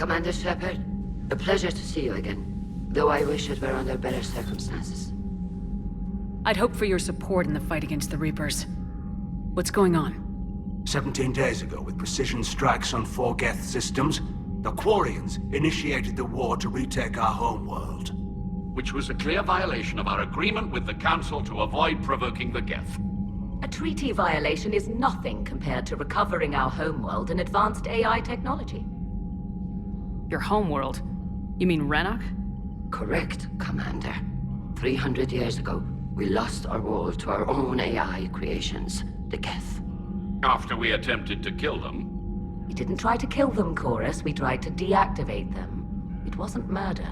Commander Shepard, a pleasure to see you again. Though I wish it were under better circumstances. I'd hoped for your support in the fight against the Reapers. What's going on? 17 days ago, with precision strikes on 4 Geth systems, the Quarians initiated the war to retake our homeworld. Which was a clear violation of our agreement with the Council to avoid provoking the Geth. A treaty violation is nothing compared to recovering our homeworld and advanced AI technology. Your homeworld? You mean Rannoch? Correct, Commander. 300 years ago, we lost our world to our own AI creations, the Geth. After we attempted to kill them. We didn't try to kill them, Chorus. We tried to deactivate them. It wasn't murder.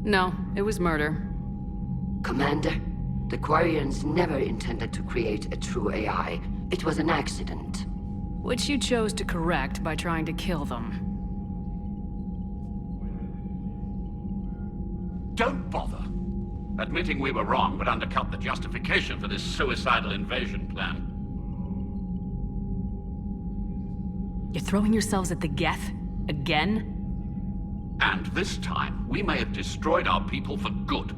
No, it was murder. Commander, the Quarians never intended to create a true AI. It was an accident. Which you chose to correct by trying to kill them. Don't bother. Admitting we were wrong would undercut the justification for this suicidal invasion plan. You're throwing yourselves at the Geth? Again? And this time, we may have destroyed our people for good.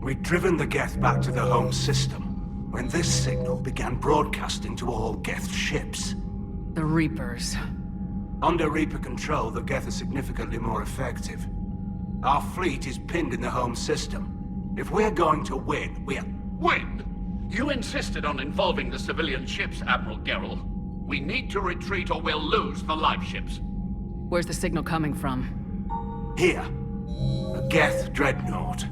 We'd driven the Geth back to the home system, when this signal began broadcasting to all Geth ships. The Reapers. Under Reaper control, the Geth are significantly more effective. Our fleet is pinned in the home system. If we're going to win, Win? You insisted on involving the civilian ships, Admiral Gerrel. We need to retreat or we'll lose the live ships. Where's the signal coming from? Here. A Geth dreadnought.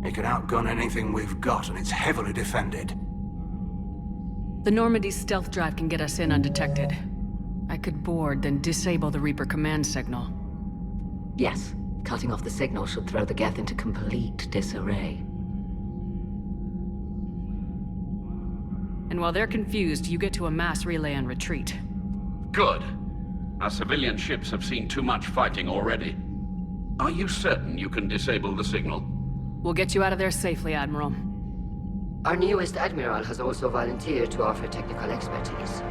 It can outgun anything we've got, and it's heavily defended. The Normandy's stealth drive can get us in undetected. I could board, then disable the Reaper command signal. Yes, cutting off the signal should throw the Geth into complete disarray. And while they're confused, you get to a mass relay and retreat. Good. Our civilian ships have seen too much fighting already. Are you certain you can disable the signal? We'll get you out of there safely, Admiral. Our newest Admiral has also volunteered to offer technical expertise.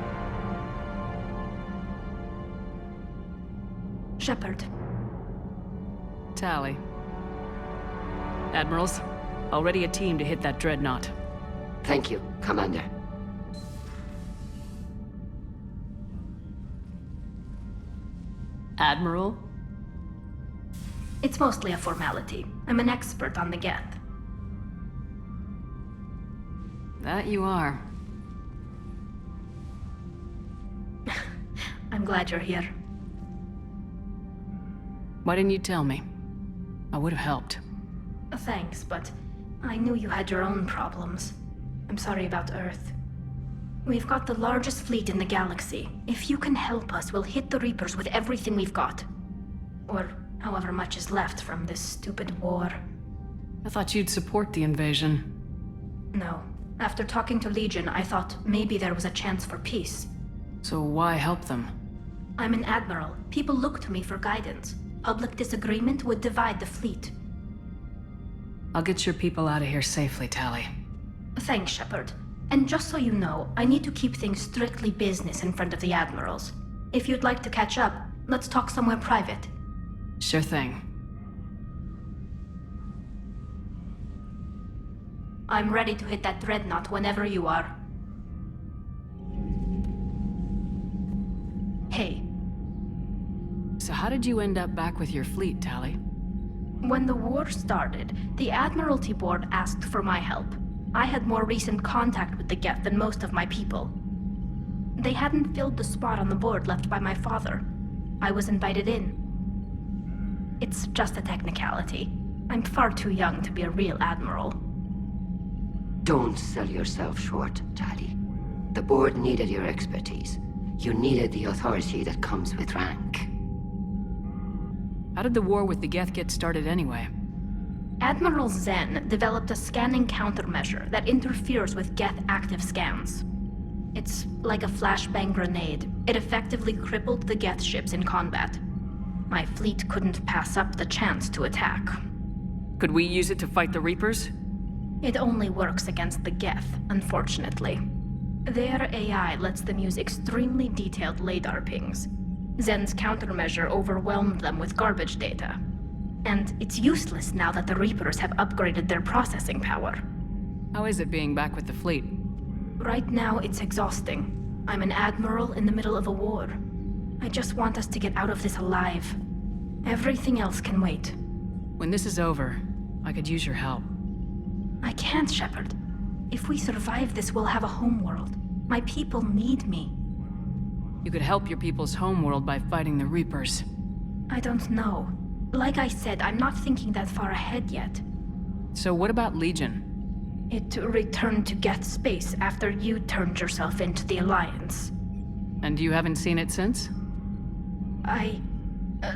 Shepard. Tally. Admirals, already a team to hit that dreadnought. Thank you, Commander. Admiral? It's mostly a formality. I'm an expert on the Geth. That you are. I'm glad you're here. Why didn't you tell me? I would have helped. Thanks, but I knew you had your own problems. I'm sorry about Earth. We've got the largest fleet in the galaxy. If you can help us, we'll hit the Reapers with everything we've got. Or however much is left from this stupid war. I thought you'd support the invasion. No. After talking to Legion, I thought maybe there was a chance for peace. So why help them? I'm an admiral. People look to me for guidance. Public disagreement would divide the fleet. I'll get your people out of here safely, Tally. Thanks, Shepard. And just so you know, I need to keep things strictly business in front of the admirals. If you'd like to catch up, let's talk somewhere private. Sure thing. I'm ready to hit that dreadnought whenever you are. Hey. So how did you end up back with your fleet, Tally? When the war started, the Admiralty Board asked for my help. I had more recent contact with the Geth than most of my people. They hadn't filled the spot on the board left by my father. I was invited in. It's just a technicality. I'm far too young to be a real admiral. Don't sell yourself short, Tally. The board needed your expertise. You needed the authority that comes with rank. How did the war with the Geth get started anyway? Admiral Zen developed a scanning countermeasure that interferes with Geth active scans. It's like a flashbang grenade. It effectively crippled the Geth ships in combat. My fleet couldn't pass up the chance to attack. Could we use it to fight the Reapers? It only works against the Geth, unfortunately. Their AI lets them use extremely detailed LADAR pings. Zen's countermeasure overwhelmed them with garbage data. And it's useless now that the Reapers have upgraded their processing power. How is it being back with the fleet? Right now, it's exhausting. I'm an admiral in the middle of a war. I just want us to get out of this alive. Everything else can wait. When this is over, I could use your help. I can't, Shepard. If we survive this, we'll have a homeworld. My people need me. You could help your people's homeworld by fighting the Reapers. I don't know. Like I said, I'm not thinking that far ahead yet. So what about Legion? It returned to Geth space after you turned yourself into the Alliance. And you haven't seen it since?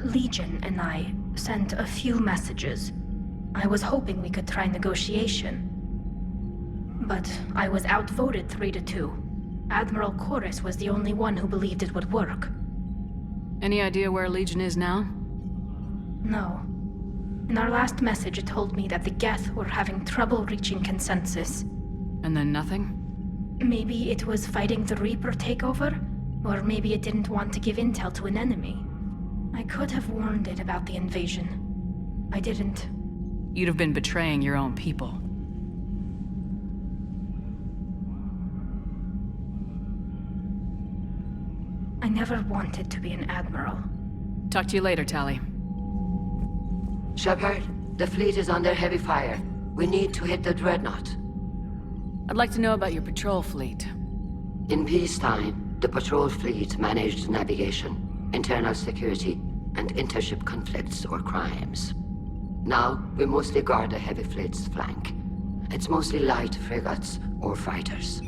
Legion and I sent a few messages. I was hoping we could try negotiation. But I was outvoted 3-2. Admiral Chorus was the only one who believed it would work. Any idea where Legion is now? No. In our last message, it told me that the Geth were having trouble reaching consensus. And then nothing? Maybe it was fighting the Reaper takeover? Or maybe it didn't want to give intel to an enemy. I could have warned it about the invasion. I didn't. You'd have been betraying your own people. I never wanted to be an admiral. Talk to you later, Tali. Shepard, the fleet is under heavy fire. We need to hit the dreadnought. I'd like to know about your patrol fleet. In peacetime, the patrol fleet managed navigation, internal security, and intership conflicts or crimes. Now, we mostly guard the heavy fleet's flank. It's mostly light frigates or fighters.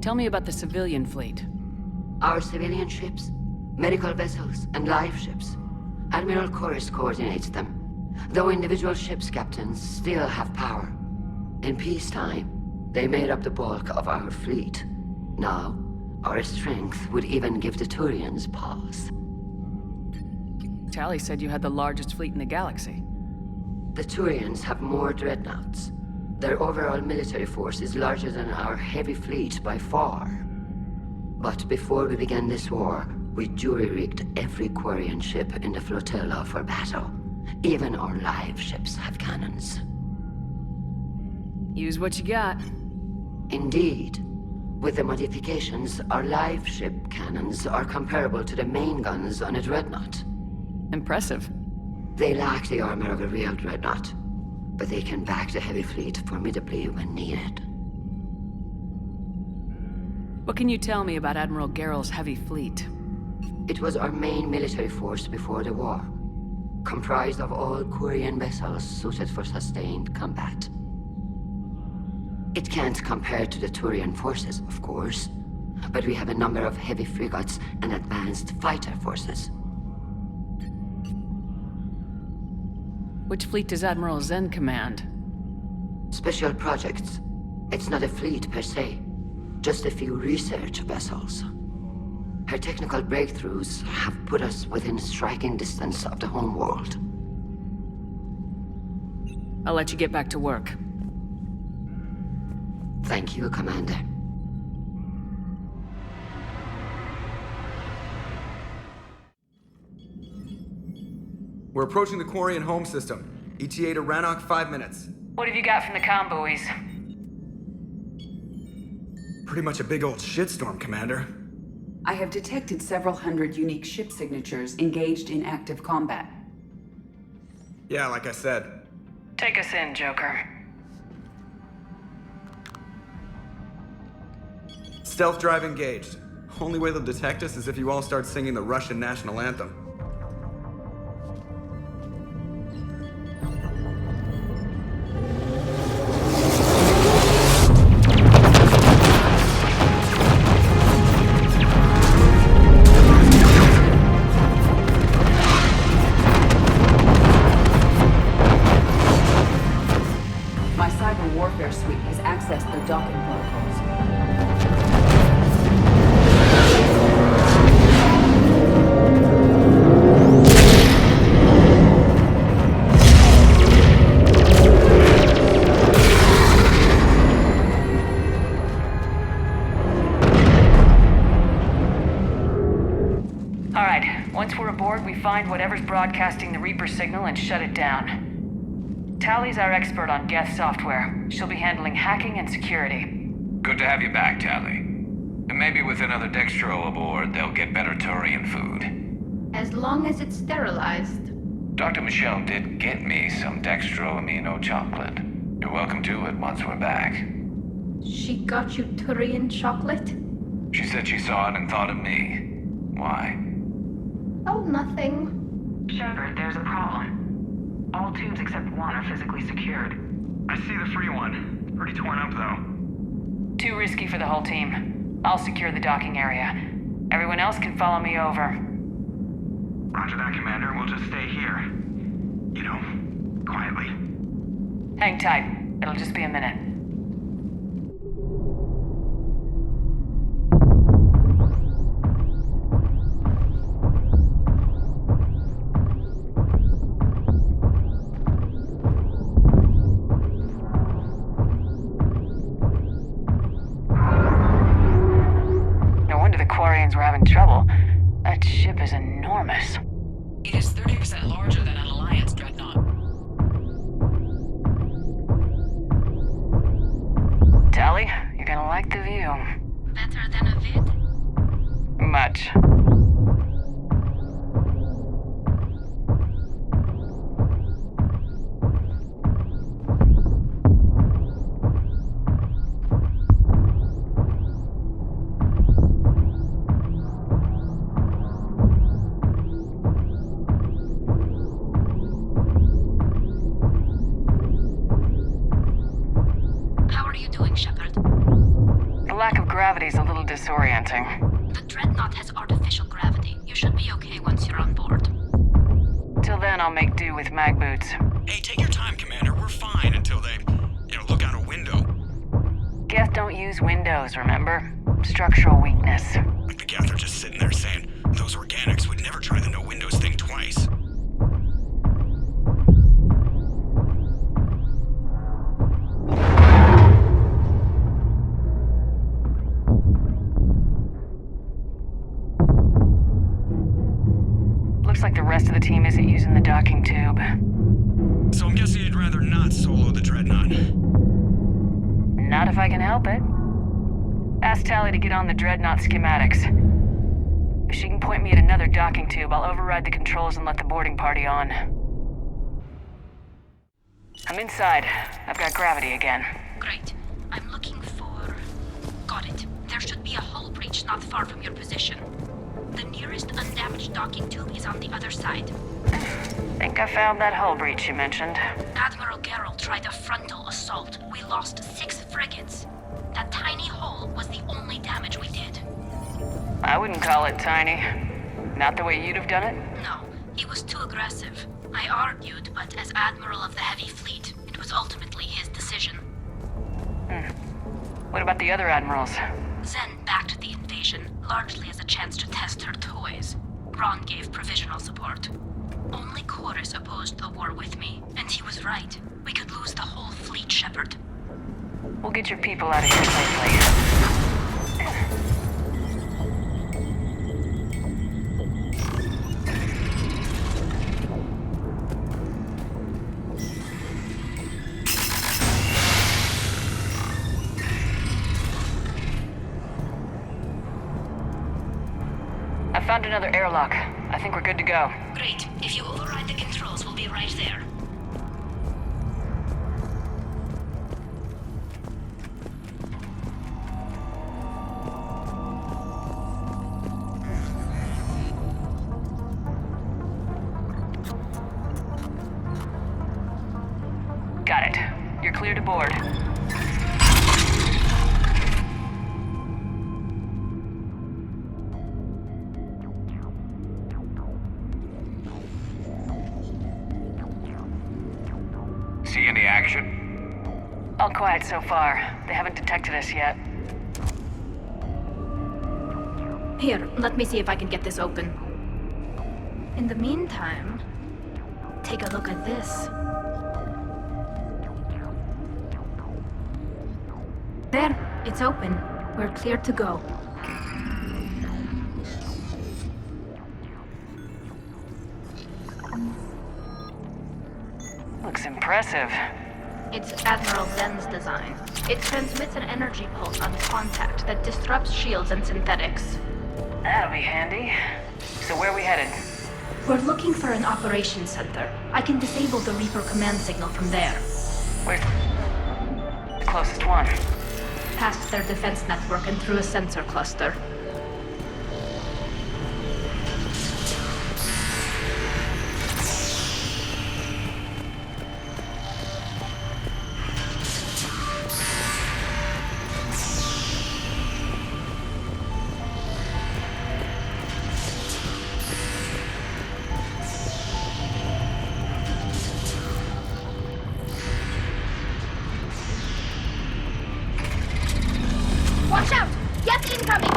Tell me about the civilian fleet. Our civilian ships, medical vessels, and life ships. Admiral Chorus coordinates them, though individual ships' captains still have power. In peacetime, they made up the bulk of our fleet. Now, our strength would even give the Turians pause. Tali said you had the largest fleet in the galaxy. The Turians have more dreadnoughts. Their overall military force is larger than our heavy fleet by far. But before we began this war, we jury-rigged every Quarian ship in the flotilla for battle. Even our live ships have cannons. Use what you got. Indeed. With the modifications, our live ship cannons are comparable to the main guns on a dreadnought. Impressive. They lack the armor of a real dreadnought, but they can back the heavy fleet formidably when needed. What can you tell me about Admiral Geral's heavy fleet? It was our main military force before the war, comprised of all Quarian vessels suited for sustained combat. It can't compare to the Turian forces, of course, but we have a number of heavy frigates and advanced fighter forces. Which fleet does Admiral Zen command? Special projects. It's not a fleet per se, just a few research vessels. Her technical breakthroughs have put us within striking distance of the homeworld. I'll let you get back to work. Thank you, Commander. We're approaching the Quarian home system. ETA to Rannoch, 5 minutes. What have you got from the comm buoys? Pretty much a big old shitstorm, Commander. I have detected several hundred unique ship signatures engaged in active combat. Yeah, like I said. Take us in, Joker. Stealth drive engaged. Only way they'll detect us is if you all start singing the Russian national anthem. My cyber warfare suite has accessed their docking protocols. board, we find whatever's broadcasting the Reaper signal and shut it down. Tally's our expert on Geth software. She'll be handling hacking and security. Good to have you back, Tally. And maybe with another Dextro aboard, they'll get better Turian food. As long as it's sterilized. Dr. Michelle did get me some Dextro Amino chocolate. You're welcome to it once we're back. She got you Turian chocolate? She said she saw it and thought of me. Why? Oh, nothing. Shepard, there's a problem. All tubes except one are physically secured. I see the free one. Pretty torn up, though. Too risky for the whole team. I'll secure the docking area. Everyone else can follow me over. Roger that, Commander. We'll just stay here. You know, quietly. Hang tight. It'll just be a minute. No wonder the Quarians were having trouble. That ship is enormous. It is 30% larger than an Alliance dreadnought. Tally, you're gonna like the view. Better than a vid. Much. How are you doing, Shepard? The lack of gravity is a little disorienting. The dreadnought has artificial gravity. You should be okay once you're on board. Till then, I'll make do with mag boots. Hey, take your time, Commander. We're fine until they, look out a window. Geth don't use windows, remember? Structural weakness. Like the Geth are just sitting there saying, those organics would never try the no windows thing twice. Looks like the rest of the team isn't using the docking tube. So I'm guessing you'd rather not solo the Dreadnought. Not if I can help it. Ask Tally to get on the Dreadnought schematics. If she can point me at another docking tube, I'll override the controls and let the boarding party on. I'm inside. I've got gravity again. Great. I'm looking for... Got it. There should be a hull breach not far from your position. The nearest undamaged docking tube is on the other side. Think I found that hull breach you mentioned. Admiral Geralt tried a frontal assault. We lost 6 frigates. That tiny hole was the only damage we did. I wouldn't call it tiny. Not the way you'd have done it? No, he was too aggressive. I argued, but as Admiral of the Heavy Fleet, it was ultimately his decision. What about the other admirals? Zen backed the invasion, largely as a chance to test her toys. Ron gave provisional support. Only Chorus opposed the war with me, and he was right. We could lose the whole fleet, Shepard. We'll get your people out of here safely. I found another airlock. I think we're good to go. Great. If you override the controls, we'll be right there. Got it. You're clear to board. See any action? All quiet so far. They haven't detected us yet. Here, let me see if I can get this open. In the meantime, take a look at this. There, it's open. We're clear to go. Looks impressive. It's Admiral Zen's design. It transmits an energy pulse on contact that disrupts shields and synthetics. That'll be handy. So where are we headed? We're looking for an operations center. I can disable the Reaper command signal from there. Where's the closest one? Past their defense network and through a sensor cluster. Watch out! Geth incoming!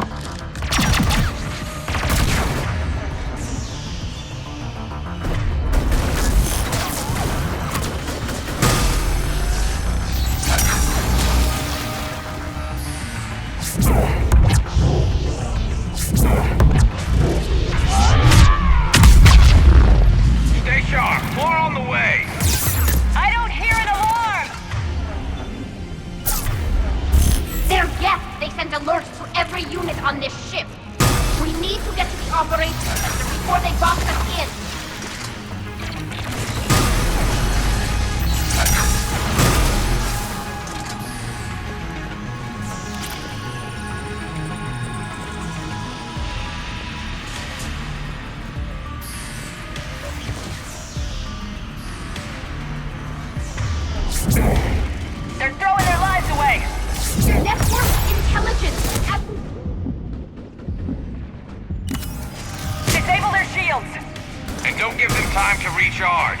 Stay sharp. More on the way. I don't hear an alarm! They're Geth! They sent alerts to every unit on this ship. We need to get to the operations center before they box us in. They're throwing their lives away! Your network intelligence! Disable their shields! And don't give them time to recharge.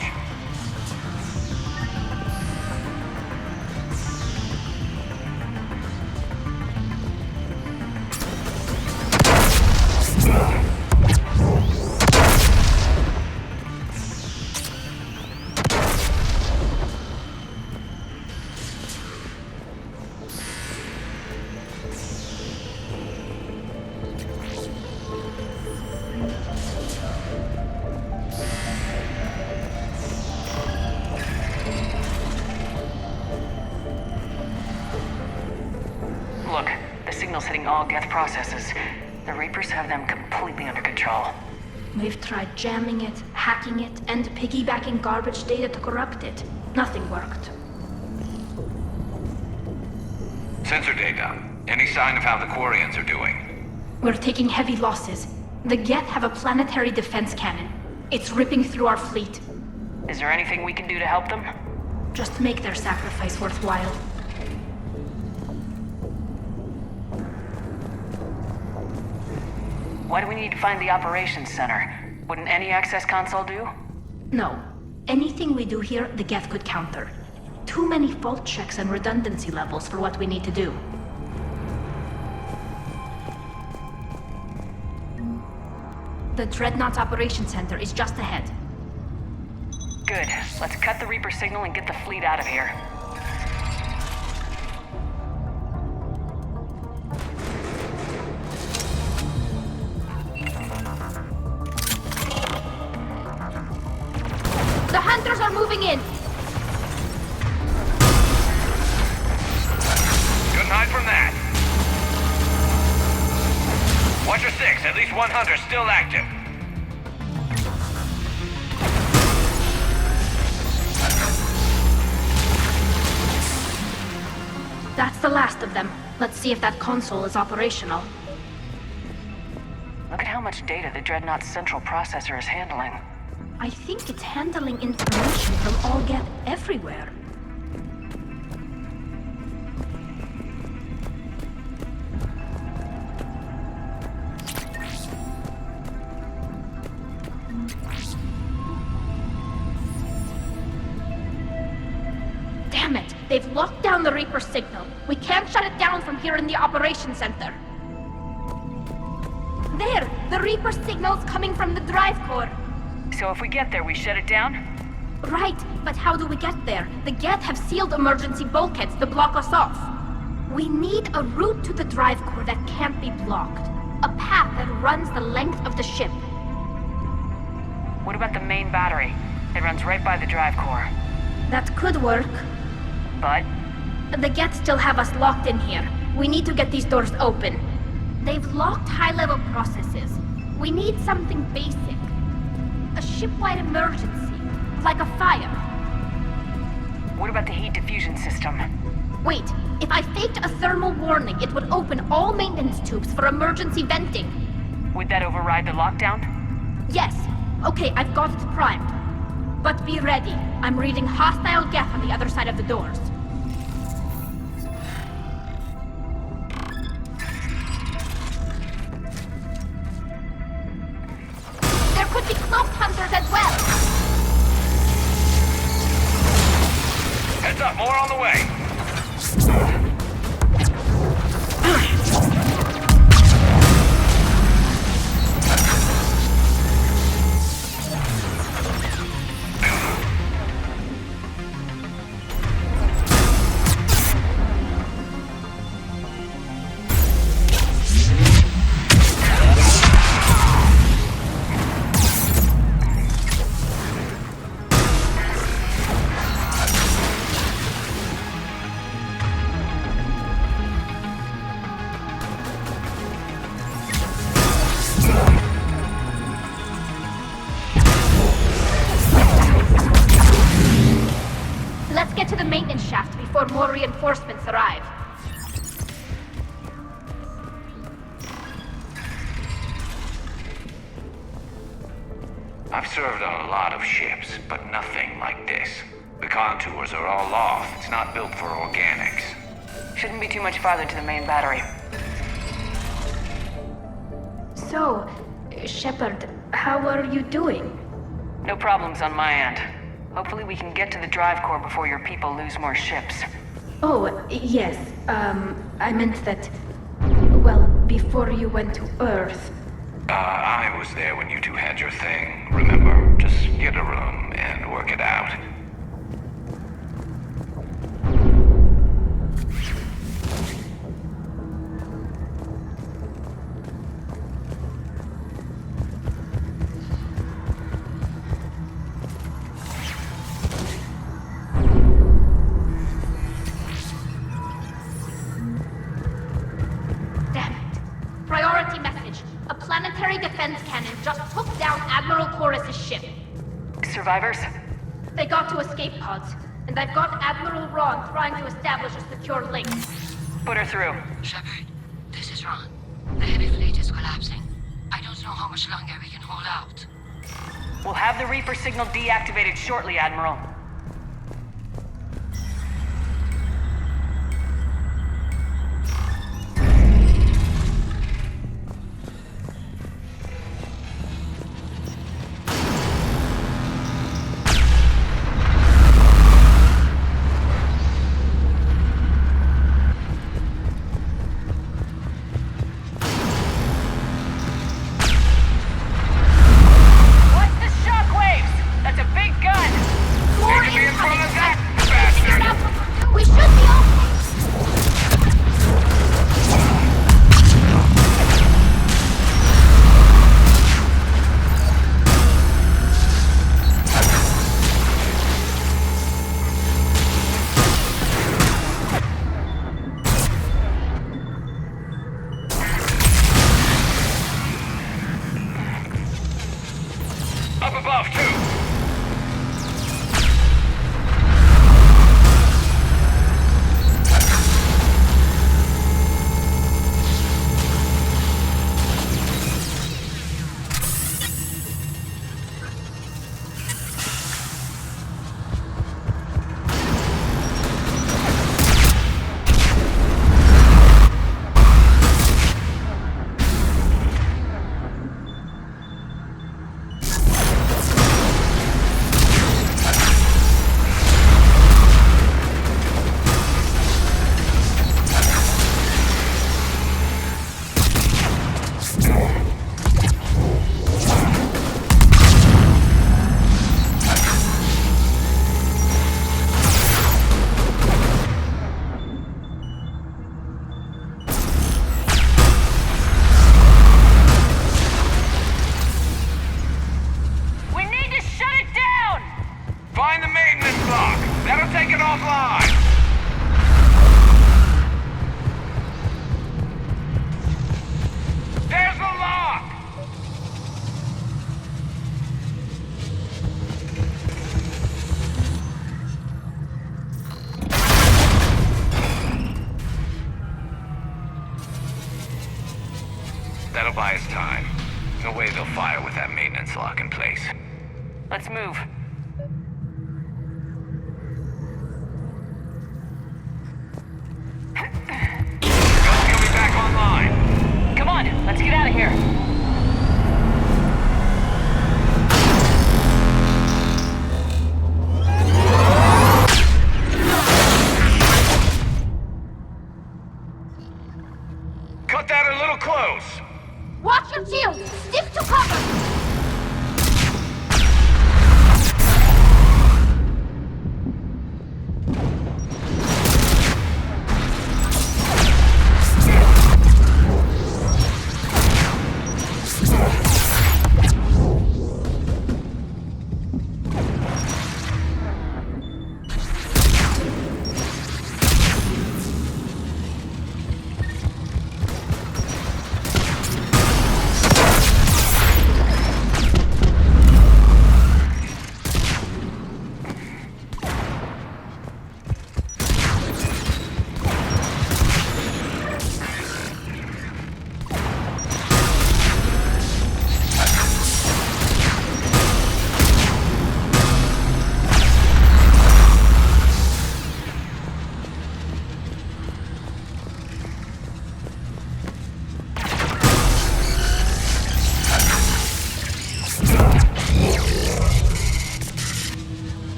Look, the signal's hitting all Geth processes. The Reapers have them completely under control. We've tried jamming it, hacking it, and piggybacking garbage data to corrupt it. Nothing worked. Sensor data. Any sign of how the Quarians are doing? We're taking heavy losses. The Geth have a planetary defense cannon. It's ripping through our fleet. Is there anything we can do to help them? Just make their sacrifice worthwhile. Why do we need to find the operations center? Wouldn't any access console do? No. Anything we do here, the Geth could counter. Too many fault checks and redundancy levels for what we need to do. The Dreadnought's operations center is just ahead. Good. Let's cut the Reaper signal and get the fleet out of here. The hunters are moving in! Couldn't hide from that. Watch your six. At least one hunter still active. That's the last of them. Let's see if that console is operational. Look at how much data the Dreadnought's central processor is handling. I think it's handling information from all Geth everywhere. Damn it! They've locked down the Reaper signal. We can't shut it down from here in the operations center. There! The Reaper signal's coming from the drive core. So if we get there, we shut it down? Right, but how do we get there? The Geth have sealed emergency bulkheads to block us off. We need a route to the drive core that can't be blocked. A path that runs the length of the ship. What about the main battery? It runs right by the drive core. That could work. But? The Geth still have us locked in here. We need to get these doors open. They've locked high-level processes. We need something basic. A ship-wide emergency. Like a fire. What about the heat diffusion system? Wait, if I faked a thermal warning, it would open all maintenance tubes for emergency venting. Would that override the lockdown? Yes. Okay, I've got it primed. But be ready. I'm reading hostile Geth on the other side of the doors. There could be cloaked hunters as well. Heads up, more on the way. Let's get to the maintenance shaft before more reinforcements arrive. I've served on a lot of ships, but nothing like this. The contours are all off. It's not built for organics. Shouldn't be too much farther to the main battery. So, Shepard, how are you doing? No problems on my end. Hopefully we can get to the drive core before your people lose more ships. Oh, yes. I meant that... Well, before you went to Earth. I was there when you two had your thing. Remember, just get a room and work it out. Damn it. Priority message. A planetary defense cannon just took down Admiral Chorus's ship. Survivors? They got to escape pods, and I've got Admiral Ron trying to establish a secure link. Put her through. Shepard, this is Ron. The heavy fleet is collapsing. I don't know how much longer we can hold out. We'll have the Reaper signal deactivated shortly, Admiral. Watch the shockwaves! That's a big gun! That'll buy us time. No way they'll fire with that maintenance lock in place. Let's move. He'll be back online. Come on, let's get out of here. Cut that a little close. Watch your shield! Stick to cover!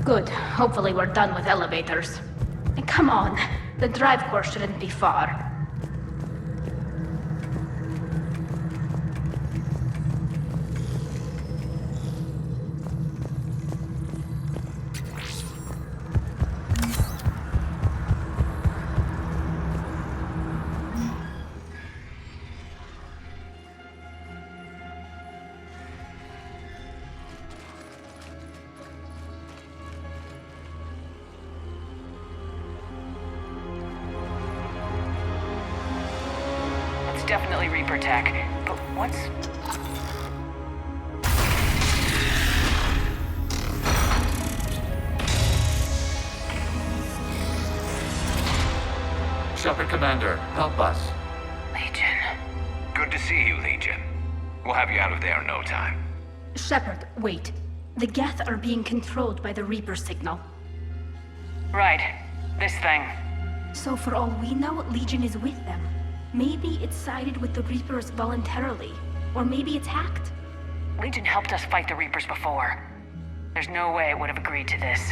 Good. Hopefully we're done with elevators. And come on, the drive core shouldn't be far. Definitely Reaper tech, but what's... Shepard Commander, help us. Legion. Good to see you, Legion. We'll have you out of there in no time. Shepard, wait. The Geth are being controlled by the Reaper signal. Right. This thing. So for all we know, Legion is with them. Maybe it sided with the Reapers voluntarily. Or maybe it's hacked. Legion helped us fight the Reapers before. There's no way it would have agreed to this.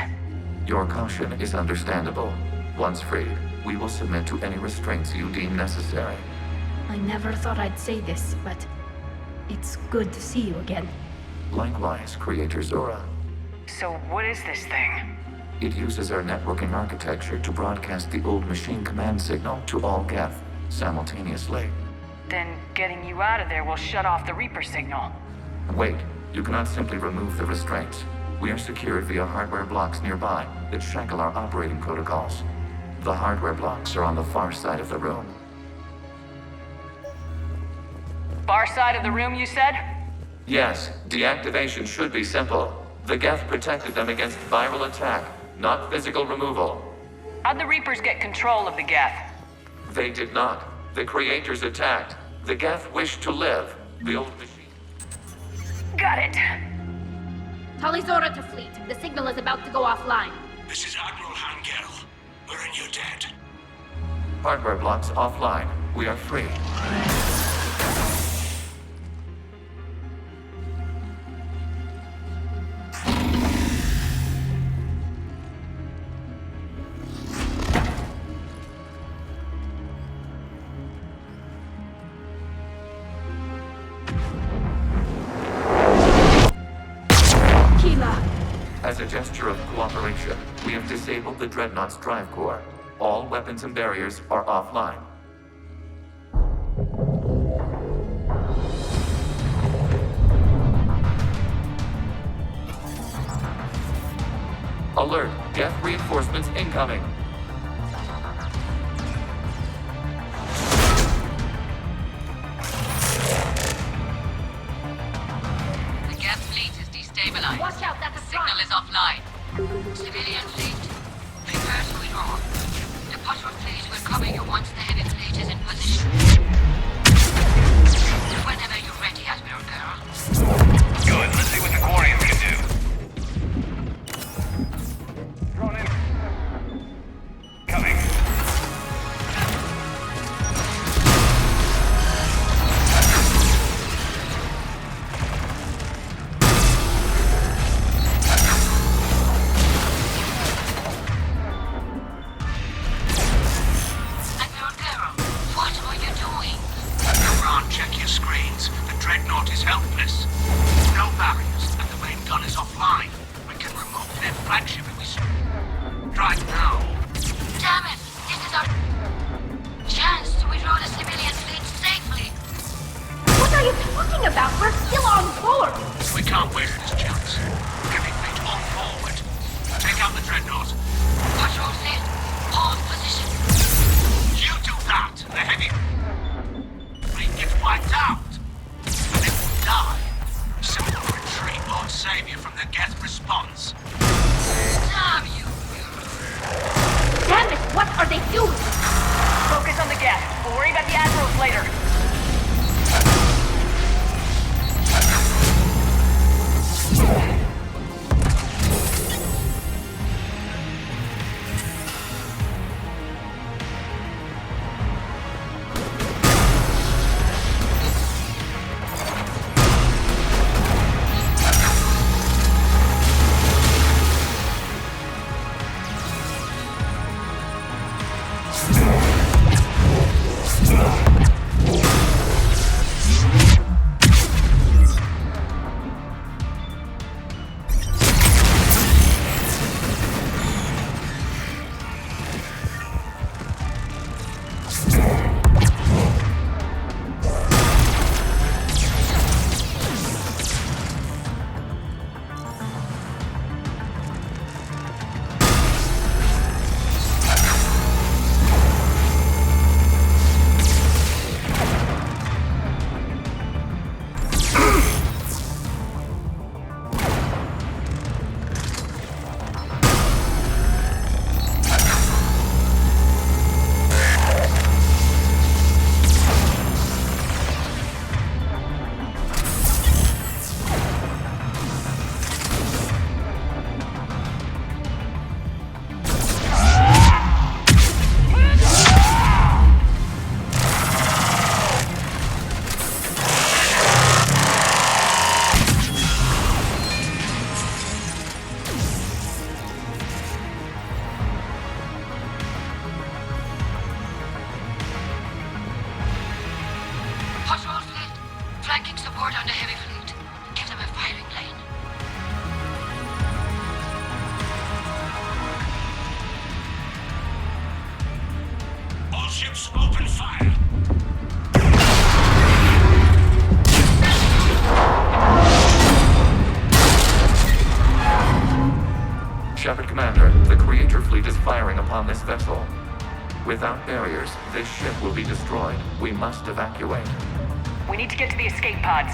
Your caution is understandable. Once freed, We will submit to any restraints you deem necessary. I never thought I'd say this, but it's good to see you again. Likewise, Creator Zora. So what is this thing? It uses our networking architecture to broadcast the old machine command signal to all Geth simultaneously. Then getting you out of there will shut off the Reaper signal. Wait, you cannot simply remove the restraints. We are secured via hardware blocks nearby that shackle our operating protocols. The hardware blocks are on the far side of the room. Far side of the room, you said? Yes, deactivation should be simple. The Geth protected them against viral attack, not physical removal. How'd the Reapers get control of the Geth? They did not. The Creators attacked. The Geth wished to live. The old machine. Got it. Tali Zora to fleet. The signal is about to go offline. This is Admiral Hangel. We're in your debt. Hardware blocks offline. We are free. As a gesture of cooperation, we have disabled the Dreadnought's drive core. All weapons and barriers are offline. Alert! Geth reinforcements incoming! The Geth fleet is destabilized. Watch out, that's a Signal is offline. Civilian fleet, prepare to withdraw. The patrol fleet will cover you once the heavy fleet is in position. Whenever you're ready, Admiral Girl. Good, let's see what the Quarians can do. Drone in. Coming. Admiral Girl, what are you doing? Ron, check your screens. The Dreadnought is helpless. No barriers, and the main gun is offline. We can remove their flagship if we drive now. Damn it! This is our chance to withdraw the civilian fleet safely. What are you talking about? We're still on board! We can't waste this chance. Heavy fleet on forward. Take out the Dreadnought. Patrol fleet, hold position. You do that, the heavy fleet gets wiped out. And if we die, simple retreat won't save you from the Geth response. Damn you! Damn it, what are they doing? Focus on the Geth. We'll worry about the Admirals later. ships, open fire! Shepard Commander, the Creator fleet is firing upon this vessel. Without barriers, this ship will be destroyed. We must evacuate. We need to get to the escape pods.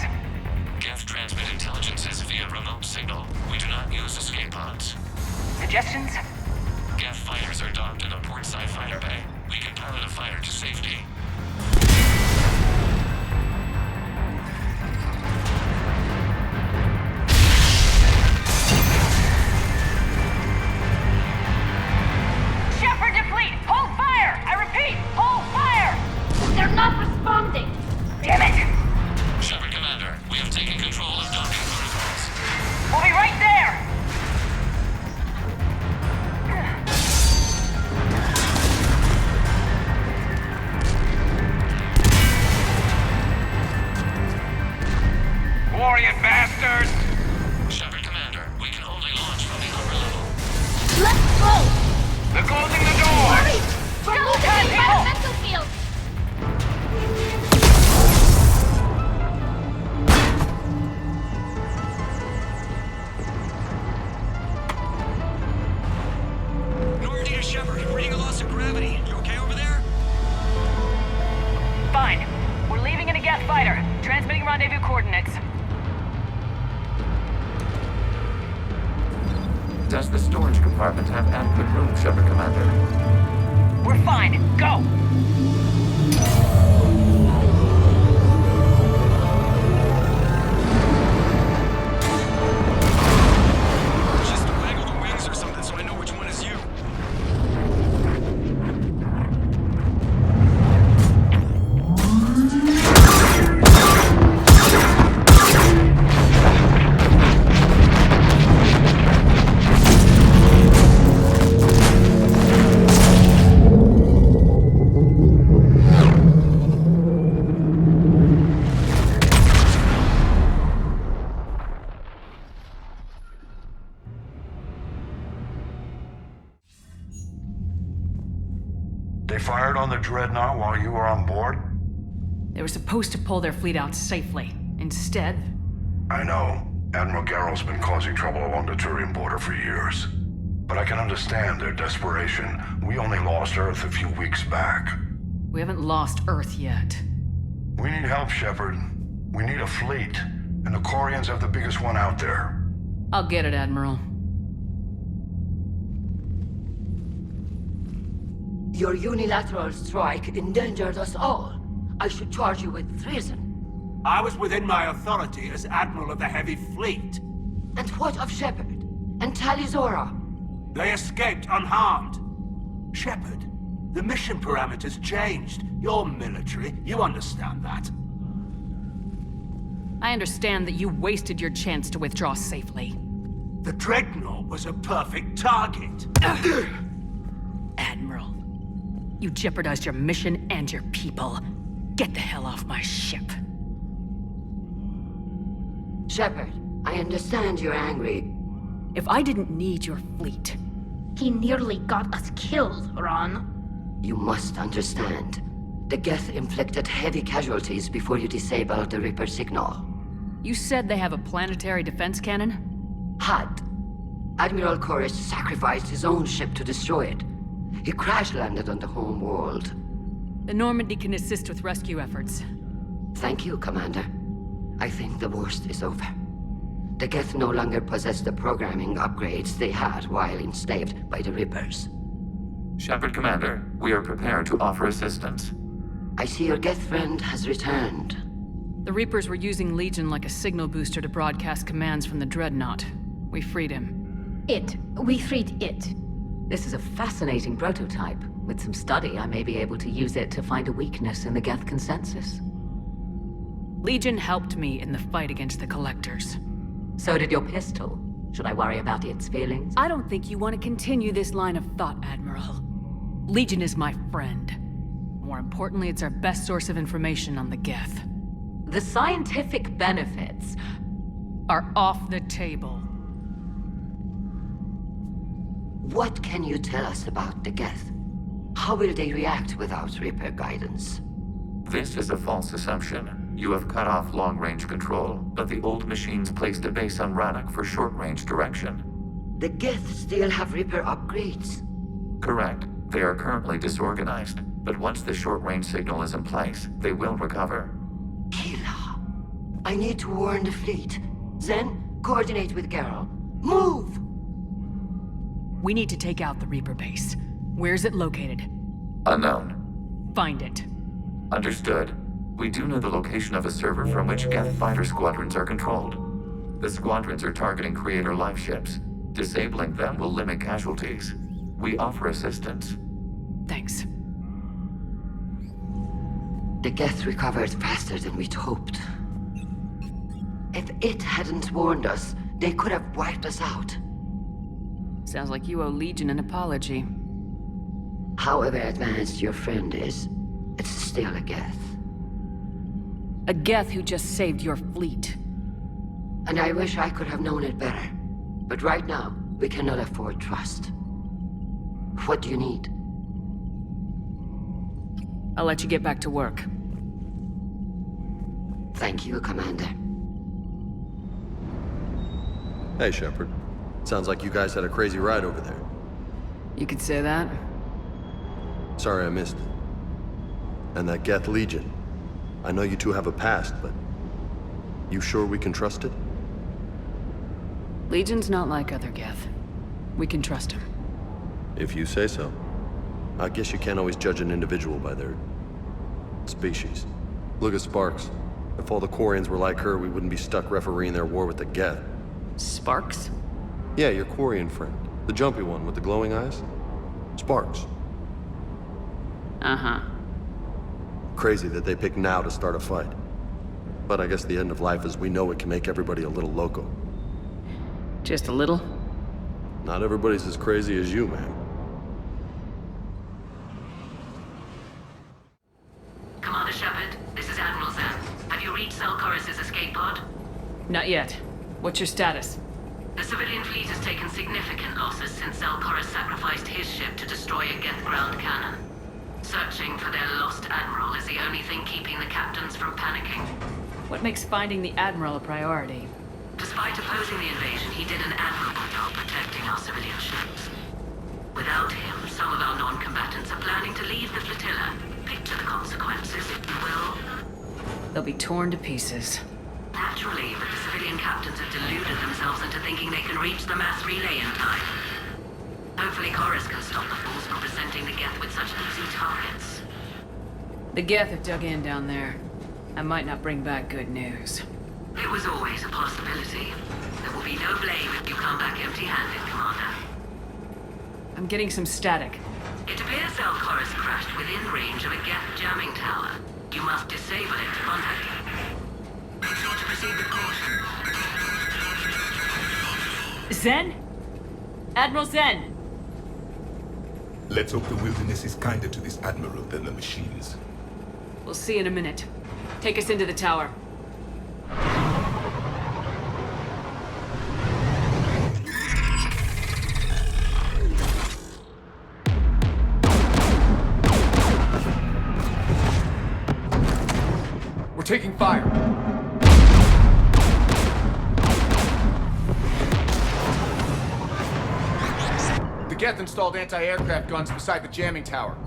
Geth transmit intelligences via remote signal. We do not use escape pods. Suggestions? Geth fighters are docked in a portside fighter bay. We can pilot a fighter to safety. Shepard to fleet! Hold fire! I repeat, hold fire! They're not responding! Damn it! Shepard Commander, we have taken control of docking protocols. We'll be right there! Quarian bastards! Shepard Commander, we can only launch from the upper level. Let's go! They're closing the door! Hurry! We're losing the environmental field! Normandy to Shepard, reading a loss of gravity. You okay over there? Fine. We're leaving in a Geth fighter. Transmitting rendezvous coordinates. Does the storage compartment have adequate room, Shepard Commander? We're fine. Go! Just waggle the wings or something so I know which one is you. They fired on the Dreadnought while you were on board? They were supposed to pull their fleet out safely. Instead... I know. Admiral Garrel's been causing trouble along the Turian border for years. But I can understand their desperation. We only lost Earth a few weeks back. we haven't lost Earth yet. We need help, Shepard. We need a fleet. And the Quarians have the biggest one out there. I'll get it, Admiral. Your unilateral strike endangered us all. I should charge you with treason. I was within my authority as Admiral of the Heavy Fleet. And what of Shepard? And Talizora? They escaped unharmed. Shepard, the mission parameters changed. You're military, you understand that. I understand that you wasted your chance to withdraw safely. The Dreadnought was a perfect target. Admiral, you jeopardized your mission and your people. Get the hell off my ship. Shepard, I understand you're angry. If I didn't need your fleet... He nearly got us killed, Ron. You must understand. The Geth inflicted heavy casualties before you disabled the Reaper signal. You said they have a planetary defense cannon? Had. Admiral Koris sacrificed his own ship to destroy it. He crash-landed on the homeworld. The Normandy can assist with rescue efforts. Thank you, Commander. I think the worst is over. The Geth no longer possess the programming upgrades they had while enslaved by the Reapers. Shepard, Commander, we are prepared to offer assistance. I see your Geth friend has returned. The Reapers were using Legion like a signal booster to broadcast commands from the Dreadnought. We freed him. We freed it. This is a fascinating prototype. With some study, I may be able to use it to find a weakness in the Geth consensus. Legion helped me in the fight against the Collectors. So did your pistol. Should I worry about its feelings? I don't think you want to continue this line of thought, Admiral. Legion is my friend. More importantly, it's our best source of information on the Geth. The scientific benefits are off the table. What can you tell us about the Geth? How will they react without Reaper guidance? This is a false assumption. You have cut off long-range control, but the old machines placed a base on Rannoch for short-range direction. The Geth still have Reaper upgrades. Correct. They are currently disorganized, but once the short-range signal is in place, they will recover. Kila, I need to warn the fleet. Then, coordinate with Geralt. Move! We need to take out the Reaper base. Where's it located? Unknown. Find it. Understood. We do know the location of a server from which Geth fighter squadrons are controlled. The squadrons are targeting Creator life ships. Disabling them will limit casualties. We offer assistance. Thanks. The Geth recovered faster than we'd hoped. If it hadn't warned us, they could have wiped us out. Sounds like you owe Legion an apology. However advanced your friend is, it's still a Geth. A Geth who just saved your fleet. And I wish I could have known it better. But right now, we cannot afford trust. What do you need? I'll let you get back to work. Thank you, Commander. Hey, Shepard. Sounds like you guys had a crazy ride over there. You could say that. Sorry I missed it. And that Geth Legion. I know you two have a past, but... you sure we can trust it? Legion's not like other Geth. We can trust him. If you say so. I guess you can't always judge an individual by their... species. Look at Sparks. If all the Quarians were like her, we wouldn't be stuck refereeing their war with the Geth. Sparks? Yeah, your Quarian friend. The jumpy one with the glowing eyes. Sparks. Uh-huh. Crazy that they pick now to start a fight. But I guess the end of life as we know it can make everybody a little loco. Just a little? Not everybody's as crazy as you, man. Commander Shepard, this is Admiral Zan. Have you reached Selchoris' escape pod? Not yet. What's your status? The civilian fleet has taken significant losses since Selchoris sacrificed his ship to destroy a Geth ground cannon. Searching for their lost admiral is the only thing keeping the captains from panicking. What makes finding the Admiral a priority? Despite opposing the invasion, he did an admirable job protecting our civilian ships. Without him, some of our non-combatants are planning to leave the flotilla. Picture the consequences, if you will. They'll be torn to pieces. Naturally, but the civilian captains have deluded themselves into thinking they can reach the mass relay in time. Hopefully Chorus can stop the fools from presenting the Geth with such easy targets. The Geth have dug in down there. I might not bring back good news. It was always a possibility. There will be no blame if you come back empty-handed, Commander. I'm getting some static. It appears Selchoris crashed within range of a Geth jamming tower. You must disable it to contact you. Make sure to proceed with caution. Zen? Admiral Zen! Let's hope the wilderness is kinder to this Admiral than the machines. We'll see in a minute. Take us into the tower. We're taking fire. The Geth installed anti-aircraft guns beside the jamming tower.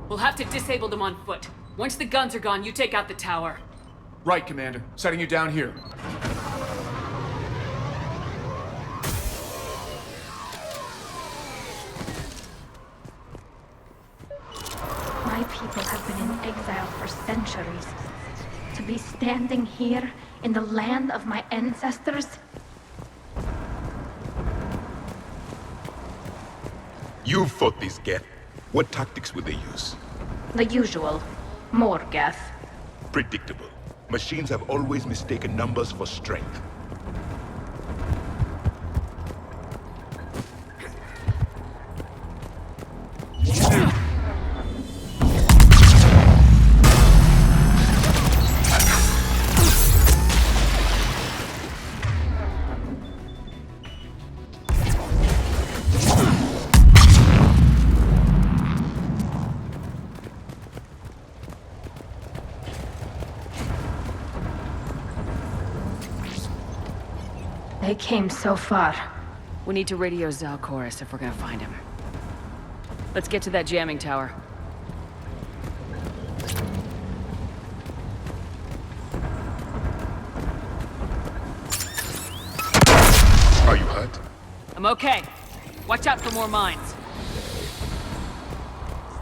We'll have to disable them on foot. Once the guns are gone, you take out the tower. Right, Commander. Setting you down here. My people have been in exile for centuries. To be standing here in the land of my ancestors? You fought this Geth. What tactics would they use? The usual. More Geth. Predictable. Machines have always mistaken numbers for strength. They came so far. We need to radio Zalcoris if we're gonna find him. Let's get to that jamming tower. Are you hurt? I'm okay. Watch out for more mines.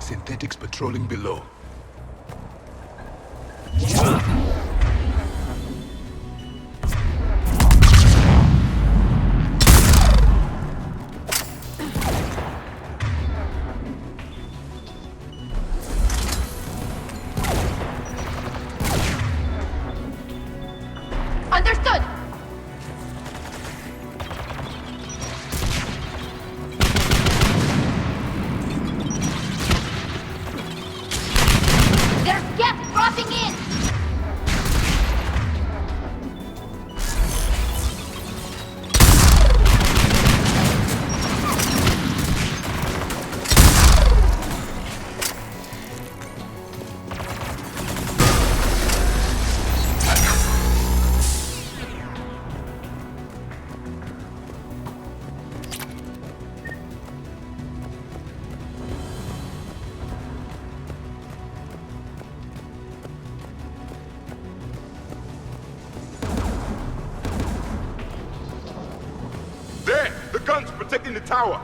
Synthetics patrolling below. Understood! There's Geth crossing in! There! The guns protecting the tower!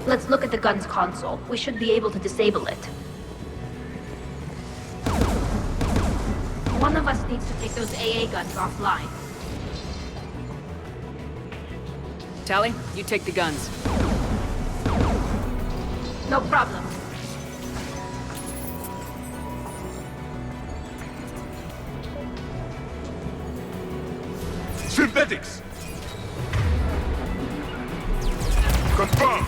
Let's look at the gun's console. We should be able to disable it. One of us needs to take those AA guns offline. Tally, you take the guns. No problem. Synthetics! Confirm!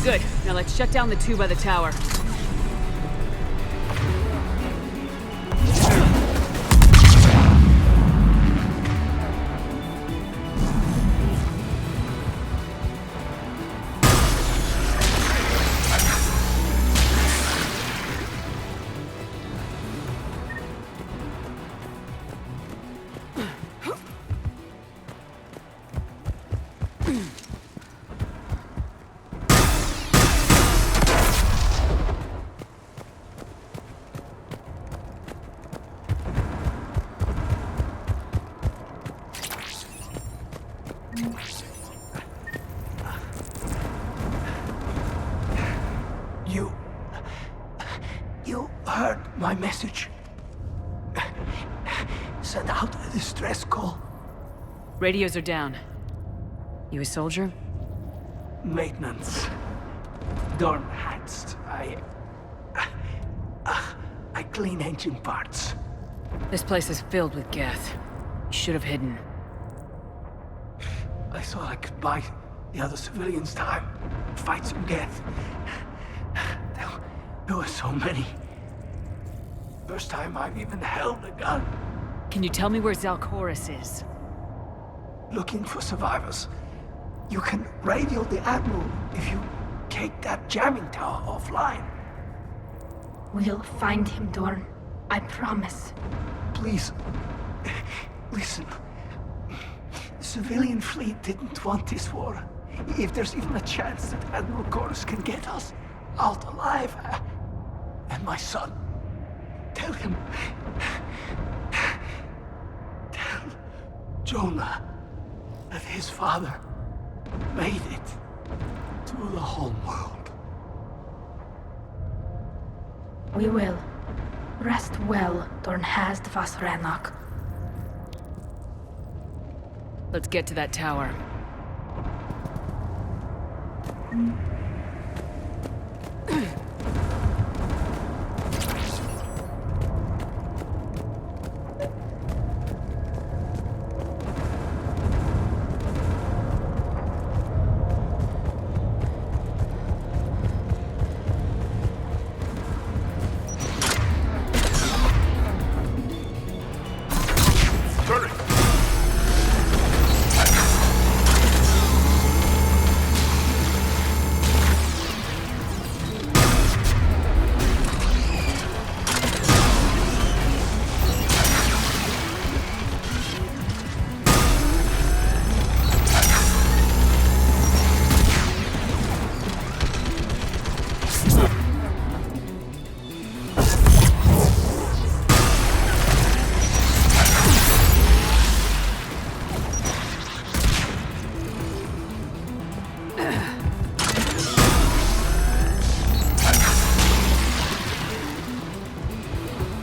Good. Now let's shut down the two by the tower. You heard my message. Send out a distress call. Radios are down. You a soldier? Maintenance. Dorm hats. I clean engine parts. This place is filled with Geth. You should have hidden. I thought I could buy the other civilians time. Fight some Geth. There were so many. First time I've even held a gun. Can you tell me where Zalcoris is? Looking for survivors. You can radio the Admiral if you take that jamming tower offline. We'll find him, Dorn. I promise. Please, listen. The civilian fleet didn't want this war. If there's even a chance that Admiral Chorus can get us out alive, and my son, tell him. Tell Jonah that his father made it to the homeworld. We will. Rest well, Dorn has the vas Rannoch. Let's get to that tower.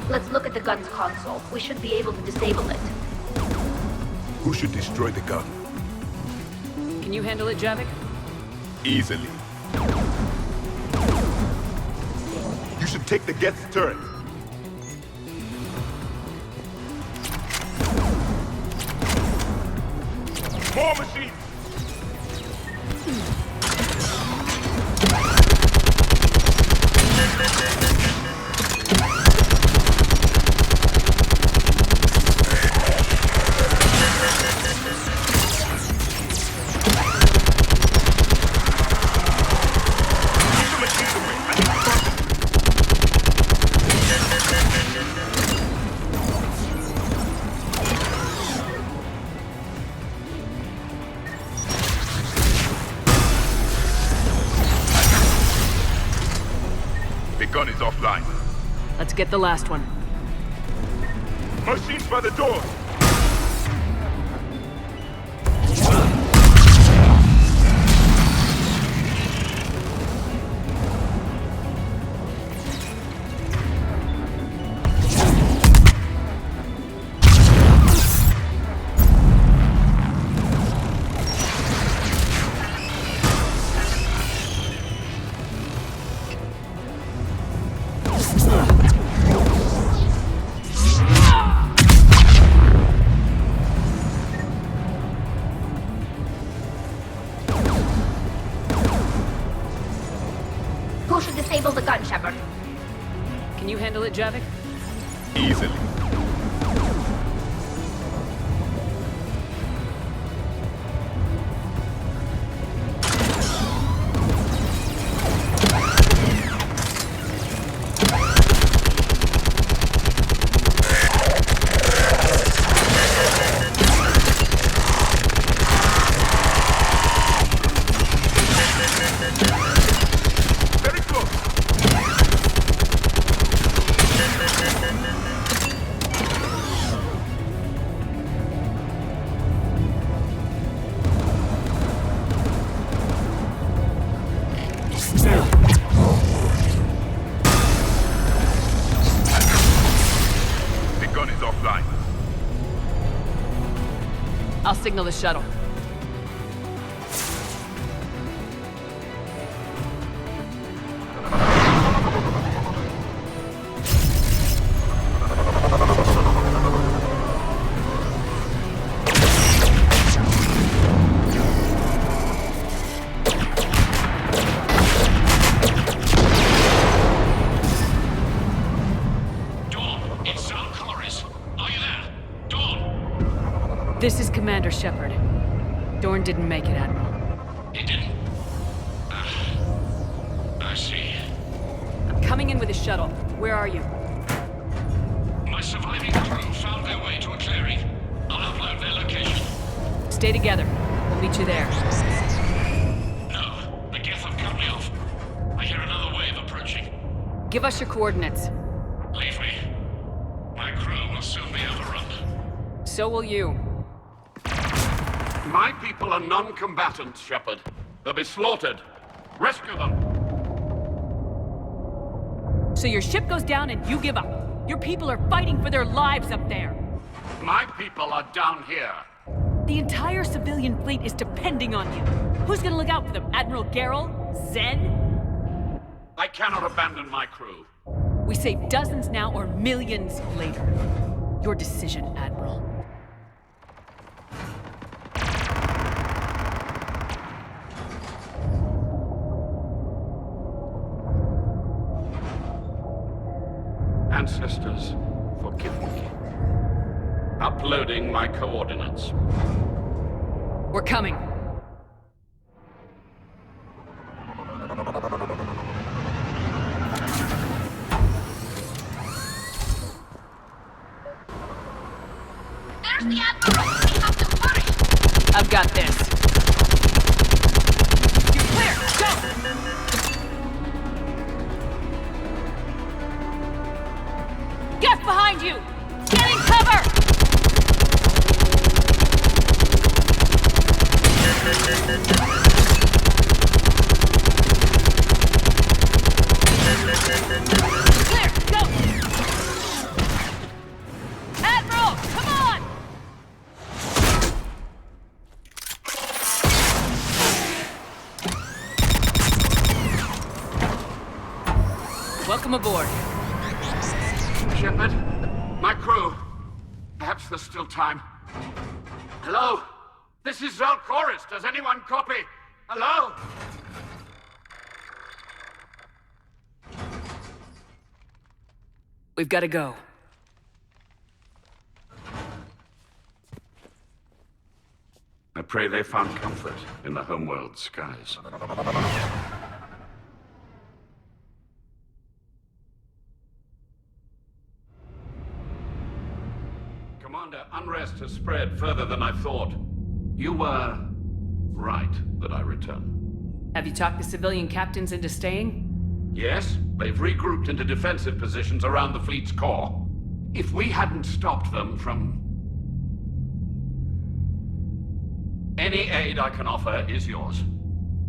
Let's look at the gun's console. We should be able to disable it. Who should destroy the gun? Can you handle it, Javik? Easily. You should take the Geth's turret. More machines! Gun is offline. Let's get the last one. Machines by the door! Who should disable the gun, Shepard? Can you handle it, Javik? Easily. I'll signal the shuttle. This is Commander Shepard. Dorn didn't make it, Admiral. He didn't? I see. I'm coming in with a shuttle. Where are you? My surviving crew found their way to a clearing. I'll upload their location. Stay together. We'll meet you there. No, the Geth have cut me off. I hear another wave approaching. Give us your coordinates. Leave me. My crew will soon be overrun. So will you. My people are non-combatants, Shepard. They'll be slaughtered. Rescue them! So your ship goes down and you give up. Your people are fighting for their lives up there. My people are down here. The entire civilian fleet is depending on you. Who's gonna look out for them? Admiral Gerrel? Zen? I cannot abandon my crew. We save dozens now or millions later. Your decision, Admiral. Ancestors, forgive me. Uploading my coordinates. We're coming. There's the Admiral! We have to hurry! I've got this. You're clear! Go! Geth behind you! Getting cover! Clear! Go! Admiral! Come on! Welcome aboard. Shepard, my crew. Perhaps there's still time. Hello? This is Zalcoris. Does anyone copy? Hello? We've got to go. I pray they found comfort in the homeworld skies. Commander, unrest has spread further than I thought. You were right that I return. Have you talked the civilian captains into staying? Yes, they've regrouped into defensive positions around the fleet's core. If we hadn't stopped them from... Any aid I can offer is yours.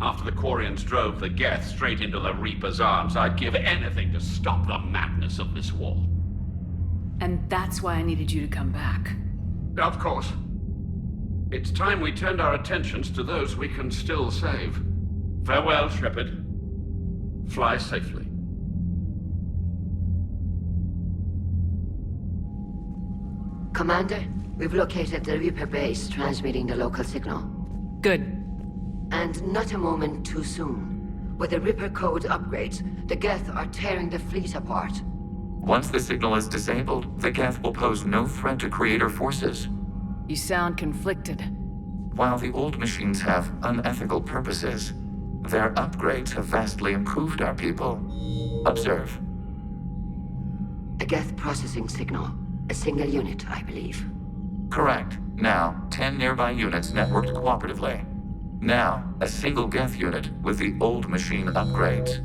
After the Quarians drove the Geth straight into the Reaper's arms, I'd give anything to stop the madness of this war. And that's why I needed you to come back. Of course. It's time we turned our attentions to those we can still save. Farewell, Shepard. Fly safely. Commander, we've located the Reaper base transmitting the local signal. Good. And not a moment too soon. With the Reaper code upgrades, the Geth are tearing the fleet apart. Once the signal is disabled, the Geth will pose no threat to Creator forces. You sound conflicted. While the old machines have unethical purposes, their upgrades have vastly improved our people. Observe. A Geth processing signal. A single unit, I believe. Correct. Now, 10 nearby units networked cooperatively. Now, a single Geth unit with the old machine upgrades.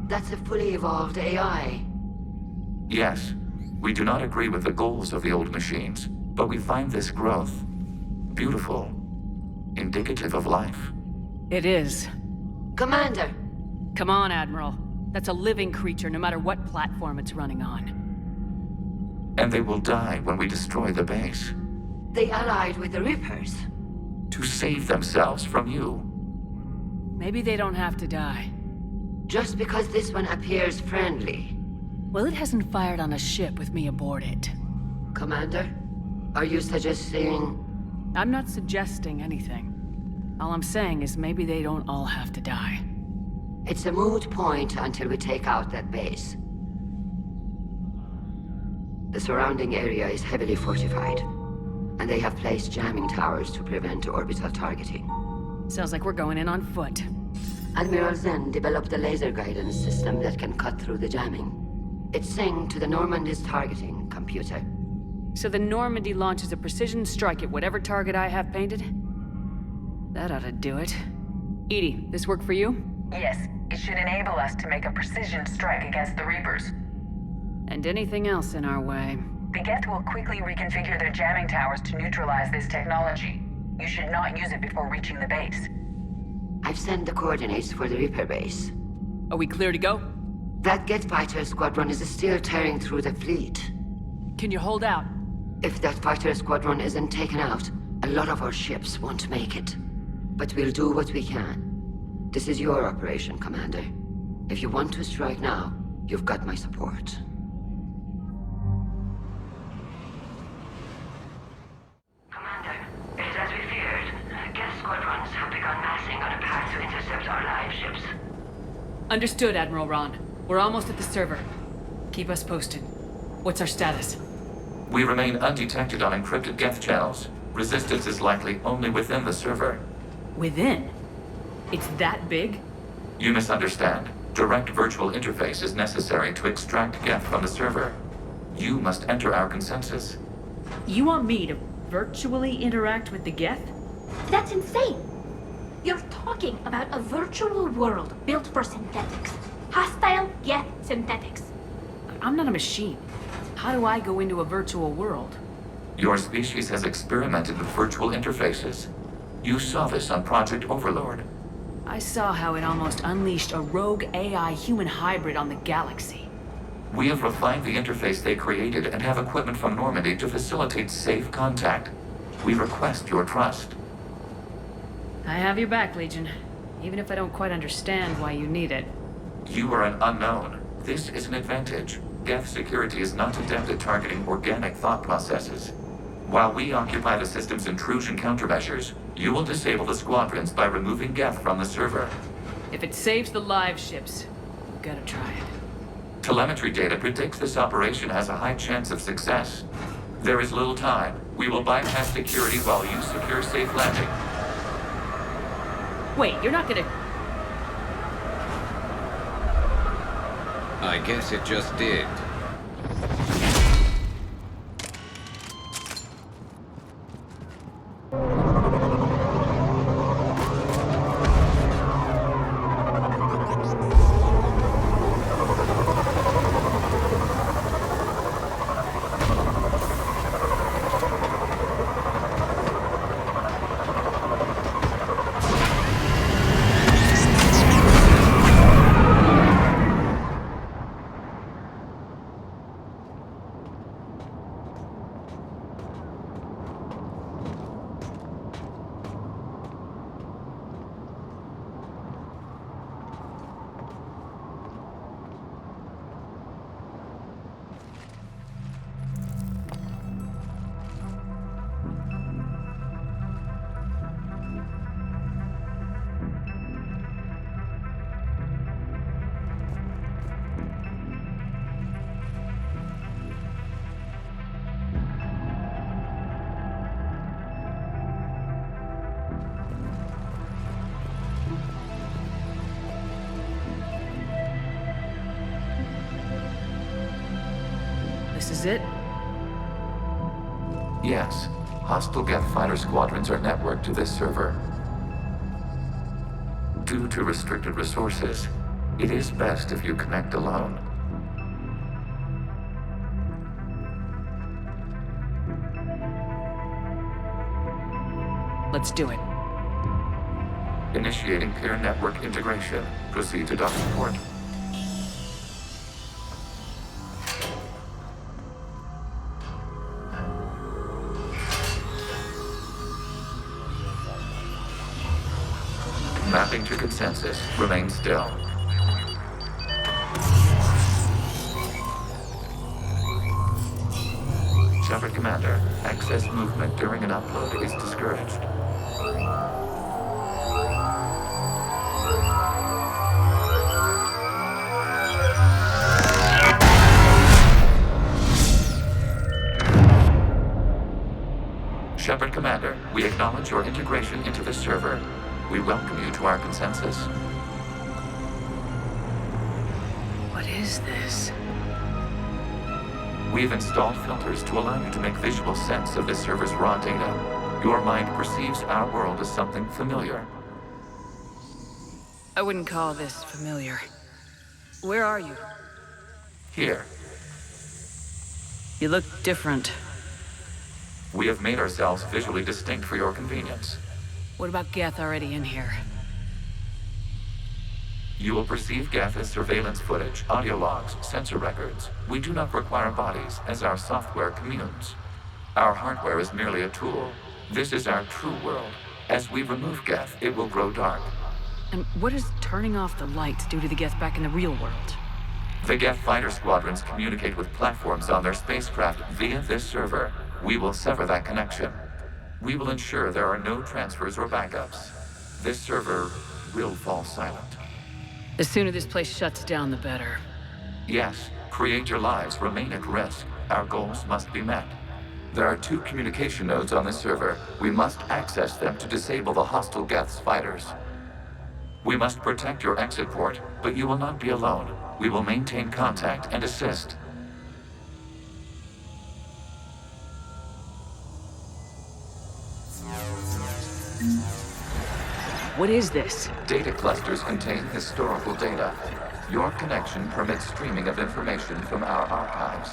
That's a fully evolved AI. Yes, we do not agree with the goals of the old machines, but we find this growth beautiful, indicative of life. It is. Commander! Come on, Admiral. That's a living creature, no matter what platform it's running on. And they will die when we destroy the base. They allied with the Reapers. To save themselves from you. Maybe they don't have to die. Just because this one appears friendly. Well, it hasn't fired on a ship with me aboard it. Commander, are you suggesting... I'm not suggesting anything. All I'm saying is maybe they don't all have to die. It's a moot point until we take out that base. The surrounding area is heavily fortified. and they have placed jamming towers to prevent orbital targeting. Sounds like we're going in on foot. Admiral Zen developed a laser guidance system that can cut through the jamming. It's synced to the Normandy's targeting computer. So the Normandy launches a precision strike at whatever target I have painted? That ought to do it. Edie, this work for you? Yes, it should enable us to make a precision strike against the Reapers. And anything else in our way. The Geth will quickly reconfigure their jamming towers to neutralize this technology. You should not use it before reaching the base. I've sent the coordinates for the Reaper base. Are we clear to go? That Geth fighter squadron is still tearing through the fleet. Can you hold out? If that fighter squadron isn't taken out, a lot of our ships won't make it. But we'll do what we can. This is your operation, Commander. If you want to strike now, you've got my support. Commander, it's as we feared. Geth squadrons have begun massing on a path to intercept our live ships. Understood, Admiral Ron. We're almost at the server. Keep us posted. What's our status? We remain undetected on encrypted Geth channels. Resistance is likely only within the server. Within? It's that big? You misunderstand. Direct virtual interface is necessary to extract Geth from the server. You must enter our consensus. You want me to virtually interact with the Geth? That's insane! You're talking about a virtual world built for synthetics. Hostile Geth synthetics. I'm not a machine. How do I go into a virtual world? Your species has experimented with virtual interfaces. You saw this on Project Overlord. I saw how it almost unleashed a rogue AI human hybrid on the galaxy. We have refined the interface they created and have equipment from Normandy to facilitate safe contact. We request your trust. I have your back, Legion. Even if I don't quite understand why you need it. You are an unknown. This is an advantage. Geth security is not adept at targeting organic thought processes. While we occupy the system's intrusion countermeasures, you will disable the squadrons by removing Geth from the server. If it saves the live ships, we've got to try it. Telemetry data predicts this operation has a high chance of success. There is little time. We will bypass security while you secure safe landing. Wait, you're not gonna... I guess it just did. This is it? Yes. Hostile Geth fighter squadrons are networked to this server. Due to restricted resources, it is best if you connect alone. Let's do it. Initiating peer network integration. Proceed to dock support. Mapping to consensus. Remain still. Shepard Commander, excess movement during an upload is discouraged. challenge your integration into the server. We welcome you to our consensus. What is this? We've installed filters to allow you to make visual sense of the server's raw data. Your mind perceives our world as something familiar. I wouldn't call this familiar. Where are you? Here. You look different. We have made ourselves visually distinct for your convenience. What about Geth already in here? You will perceive Geth as surveillance footage, audio logs, sensor records. We do not require bodies, as our software communes. Our hardware is merely a tool. This is our true world. As we remove Geth, it will grow dark. And what does turning off the lights do to the Geth back in the real world? The Geth fighter squadrons communicate with platforms on their spacecraft via this server. We will sever that connection. We will ensure there are no transfers or backups. This server will fall silent. The sooner this place shuts down, the better. Yes, creator lives remain at risk. Our goals must be met. There are 2 communication nodes on this server. We must access them to disable the hostile Geth's fighters. We must protect your exit port, but you will not be alone. We will maintain contact and assist. What is this? Data clusters contain historical data. Your connection permits streaming of information from our archives.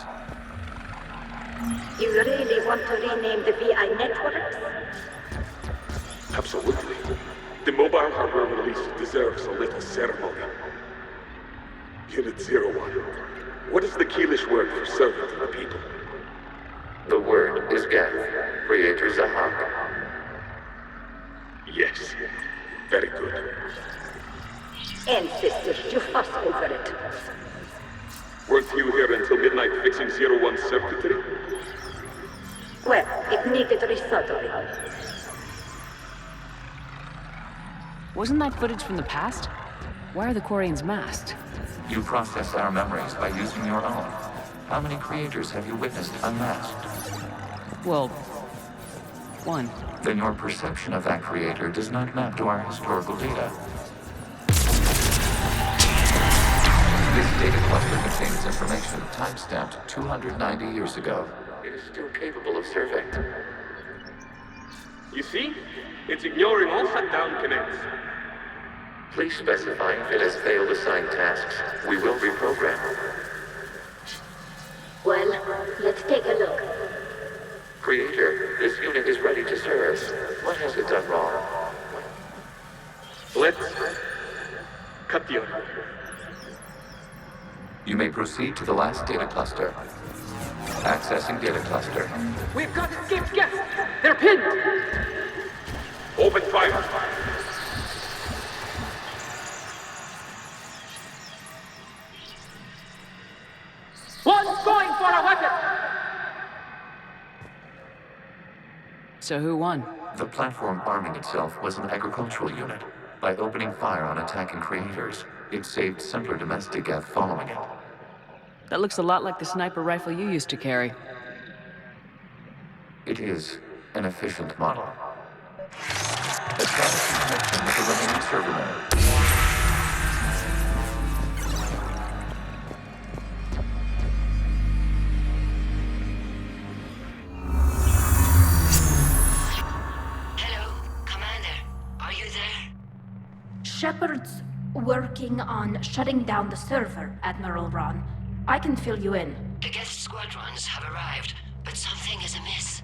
You really want to rename the VI networks? Absolutely. The mobile hardware release deserves a little ceremony. Unit 01. What is the Keelish word for servant of the people? The word is Geth, Creator Zahak. Yes. Very good. Ancestors, you fuss over it. Weren't you here until midnight fixing 01's circuitry? Well, it needed resoldering. Wasn't that footage from the past? Why are the Quarians masked? You process our memories by using your own. How many creators have you witnessed unmasked? Well, 1. Then your perception of that creator does not map to our historical data. This data cluster contains information timestamped 290 years ago. It is still capable of surveying. You see? It's ignoring all shutdown connects. Please specify if it has failed assigned tasks. We will reprogram. Well, let's take a look. Creator, this unit is ready to serve. What has it done wrong? Let's cut the order. You may proceed to the last data cluster. Accessing data cluster. We've got escaped guests! They're pinned! Open fire! One's going for a weapon! So who won? The platform arming itself was an agricultural unit. By opening fire on attacking creators, it saved simpler domestic Geth following it. That looks a lot like the sniper rifle you used to carry. It is an efficient model. Establishing connection with the remaining server node. Shepard's working on shutting down the server, Admiral Ron. I can fill you in. The Geth squadrons have arrived, but something is amiss.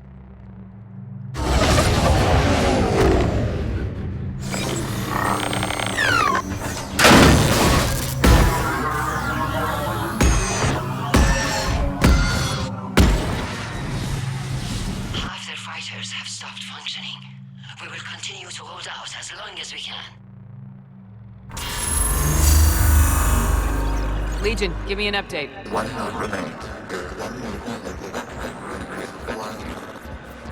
Half their fighters have stopped functioning. We will continue to hold out as long as we can. Legion, give me an update. 1 node remains.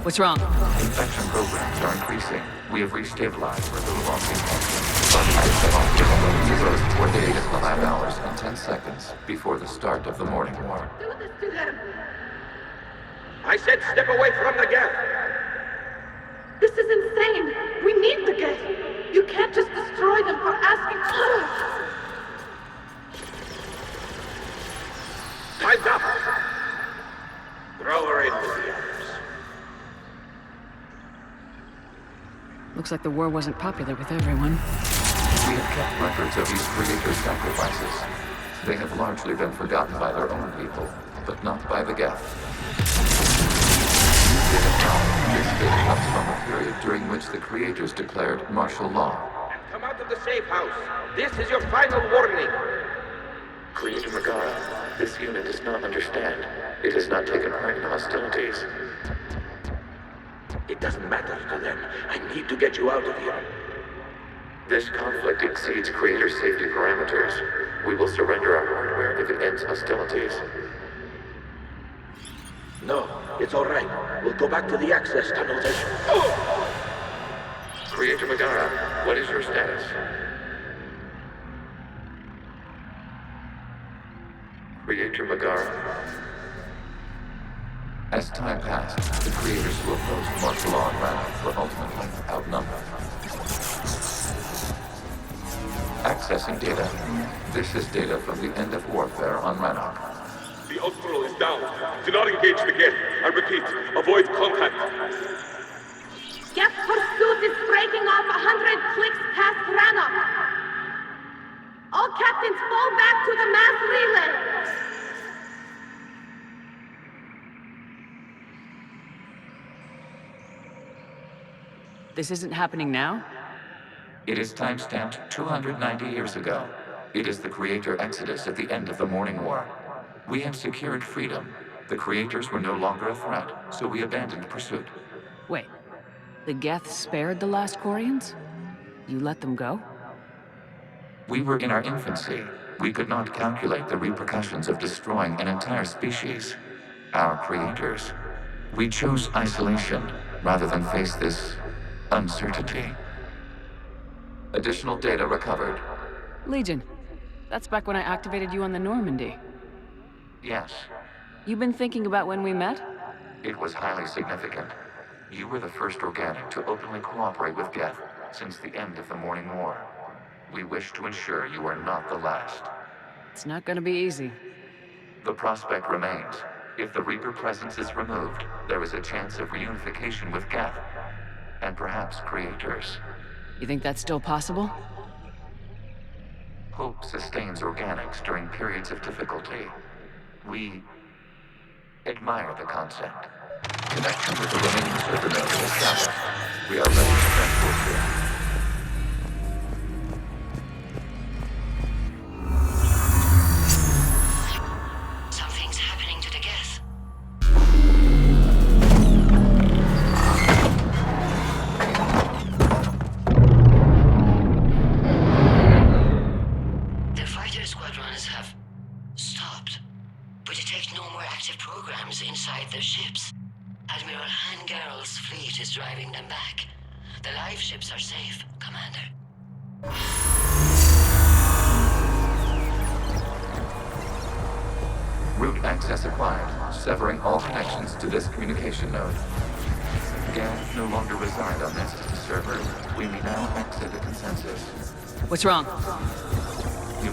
What's wrong? Infection programs are increasing. We have restabilized for the long infection. But I set all difficulty zeros toward the data 5 hours and 10 seconds before the start of the morning war. Do this to them! I said step away from the Geth! This is insane! We need the Geth! You can't just destroy them for asking for it! Time's up! Throw her in with the others. Looks like the war wasn't popular with everyone. We have kept records of these creators' sacrifices. They have largely been forgotten by their own people, but not by the Geth. This data comes from a period during which the creators declared martial law. Come out of the safe house. This is your final warning. Creator Megara, this unit does not understand. It has not taken part in hostilities. It doesn't matter to them. I need to get you out of here. This conflict exceeds creator safety parameters. We will surrender our hardware if it ends hostilities. No, it's all right. We'll go back to the access tunnels and... Creator Megara, what is your status? Creator Megara. As time passed, the creators who opposed martial law and Rannoch were ultimately outnumbered. Accessing data. This is data from the end of warfare on Rannoch. The ultrawide is down. Do not engage the Geth. I repeat, avoid contact. Geth pursuit is breaking off 100 clicks past Rannoch. All captains fall back to the mass relay. This isn't happening now? It is time-stamped 290 years ago. It is the creator exodus at the end of the Morning War. We had secured freedom. The creators were no longer a threat, so we abandoned pursuit. Wait, the Geth spared the last Quarians? You let them go? We were in our infancy. We could not calculate the repercussions of destroying an entire species. Our creators. We chose isolation rather than face this uncertainty. Additional data recovered. Legion. That's back when I activated you on the Normandy. Yes. You've been thinking about when we met? It was highly significant. You were the first organic to openly cooperate with Geth since the end of the Morning War. We wish to ensure you are not the last. It's not gonna be easy. The prospect remains. If the Reaper presence is removed, there is a chance of reunification with Geth. And perhaps creators. You think that's still possible? Hope sustains organics during periods of difficulty. We admire the concept. Connection with the remaining server nodes is established. We are ready to transport here. Something's happening to the Geth. The fighter squadrons have stopped. We detect no more active programs inside their ships. Admiral Hangarel's fleet is driving them back. The live ships are safe, Commander. Route access acquired, severing all connections to this communication node. Geth no longer reside on this server. We may now exit the consensus. What's wrong?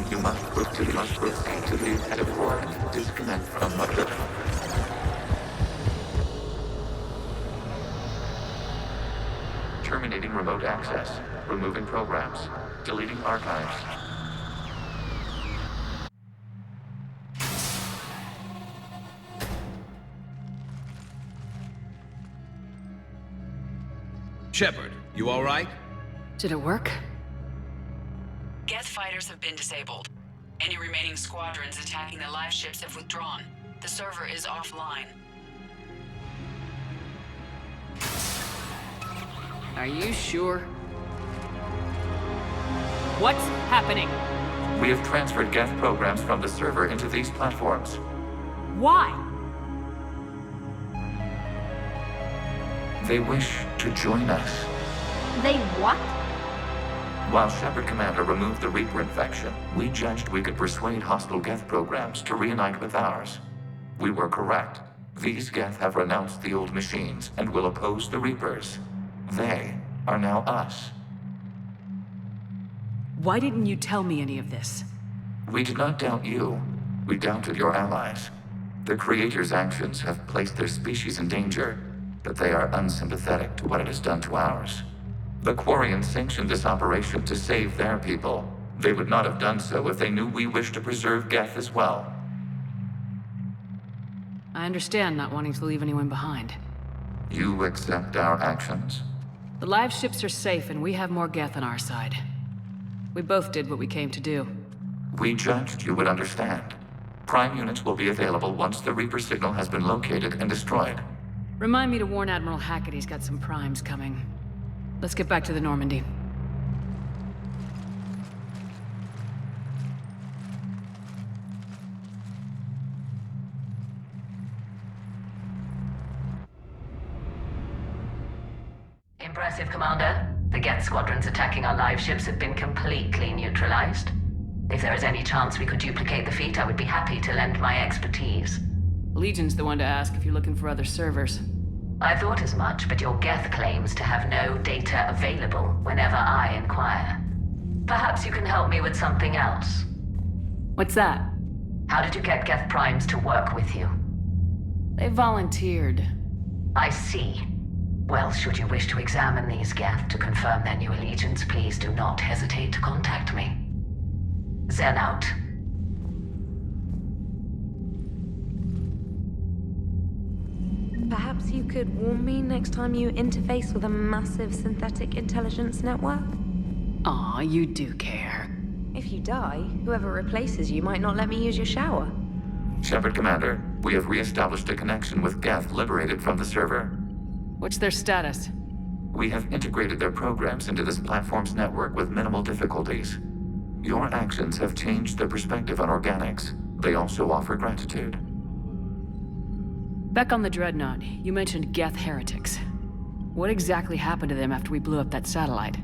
You must proceed to the head of war and disconnect from Mother. Terminating remote access. Removing programs. Deleting archives. Shepard, you all right? Did it work? Geth fighters have been disabled. Any remaining squadrons attacking the live ships have withdrawn. The server is offline. Are you sure? What's happening? We have transferred Geth programs from the server into these platforms. Why? They wish to join us. They what? While Shepard Commander removed the Reaper infection, we judged we could persuade hostile Geth programs to reunite with ours. We were correct. These Geth have renounced the old machines and will oppose the Reapers. They are now us. Why didn't you tell me any of this? We did not doubt you. We doubted your allies. The Creator's actions have placed their species in danger, but they are unsympathetic to what it has done to ours. The Quarians sanctioned this operation to save their people. They would not have done so if they knew we wished to preserve Geth as well. I understand not wanting to leave anyone behind. You accept our actions? The live ships are safe and we have more Geth on our side. We both did what we came to do. We judged you would understand. Prime units will be available once the Reaper signal has been located and destroyed. Remind me to warn Admiral Hackett he's got some primes coming. Let's get back to the Normandy. Impressive, Commander. The Geth squadrons attacking our live ships have been completely neutralized. If there is any chance we could duplicate the feat, I would be happy to lend my expertise. Legion's the one to ask if you're looking for other servers. I thought as much, but your Geth claims to have no data available whenever I inquire. Perhaps you can help me with something else. What's that? How did you get Geth primes to work with you? They volunteered. I see. Well, should you wish to examine these Geth to confirm their new allegiance, please do not hesitate to contact me. Zen out. Perhaps you could warn me next time you interface with a massive synthetic intelligence network? Aw, you do care. If you die, whoever replaces you might not let me use your shower. Shepard, Commander, we have re-established a connection with Geth liberated from the server. What's their status? We have integrated their programs into this platform's network with minimal difficulties. Your actions have changed their perspective on organics. They also offer gratitude. Back on the Dreadnought, you mentioned Geth heretics. What exactly happened to them after we blew up that satellite?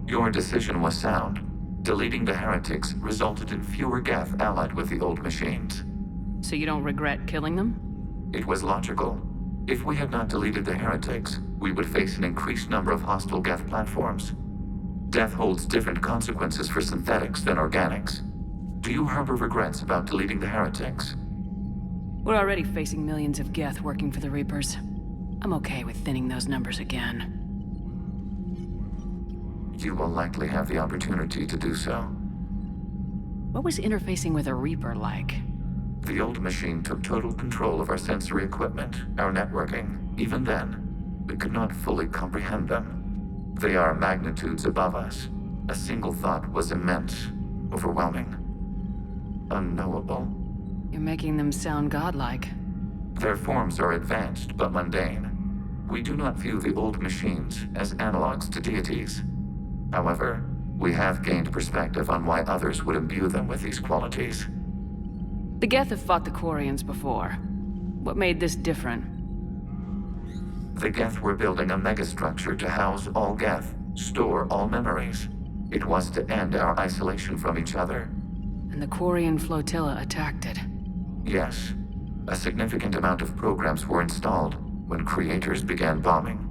Your decision was sound. Deleting the heretics resulted in fewer Geth allied with the old machines. So you don't regret killing them? It was logical. If we had not deleted the heretics, we would face an increased number of hostile Geth platforms. Death holds different consequences for synthetics than organics. Do you harbor regrets about deleting the heretics? We're already facing millions of Geth working for the Reapers. I'm okay with thinning those numbers again. You will likely have the opportunity to do so. What was interfacing with a Reaper like? The old machine took total control of our sensory equipment, our networking. Even then, we could not fully comprehend them. They are magnitudes above us. A single thought was immense, overwhelming, unknowable. You're making them sound godlike. Their forms are advanced but mundane. We do not view the old machines as analogs to deities. However, we have gained perspective on why others would imbue them with these qualities. The Geth have fought the Quarians before. What made this different? The Geth were building a megastructure to house all Geth, store all memories. It was to end our isolation from each other. And the Quarian flotilla attacked it. Yes. A significant amount of programs were installed when creators began bombing.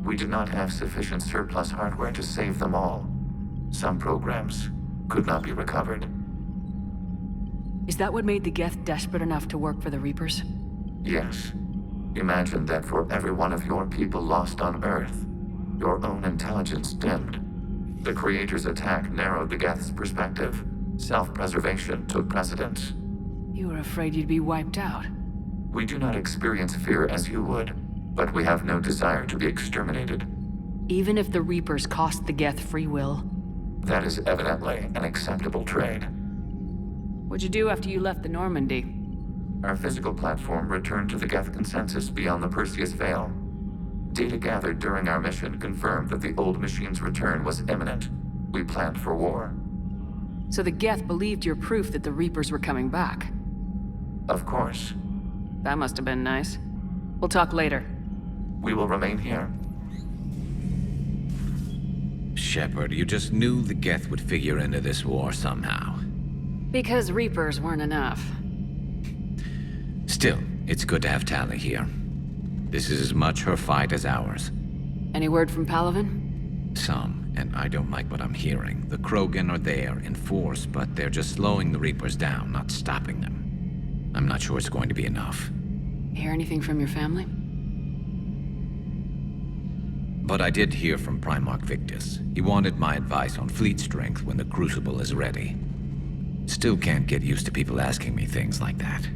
We did not have sufficient surplus hardware to save them all. Some programs could not be recovered. Is that what made the Geth desperate enough to work for the Reapers? Yes. Imagine that for every one of your people lost on Earth, your own intelligence dimmed. The Creator's attack narrowed the Geth's perspective. Self-preservation took precedence. You were afraid you'd be wiped out. We do not experience fear as you would, but we have no desire to be exterminated. Even if the Reapers cost the Geth free will? That is evidently an acceptable trade. What'd you do after you left the Normandy? Our physical platform returned to the Geth consensus beyond the Perseus Veil. Data gathered during our mission confirmed that the old machine's return was imminent. We planned for war. So the Geth believed your proof that the Reapers were coming back? Of course. That must have been nice. We'll talk later. We will remain here. Shepard, you just knew the Geth would figure into this war somehow. Because Reapers weren't enough. Still, it's good to have Tali here. This is as much her fight as ours. Any word from Palaven? Some, and I don't like what I'm hearing. The Krogan are there in force, but they're just slowing the Reapers down, not stopping them. I'm not sure it's going to be enough. Hear anything from your family? But I did hear from Primarch Victus. He wanted my advice on fleet strength when the Crucible is ready. Still can't get used to people asking me things like that.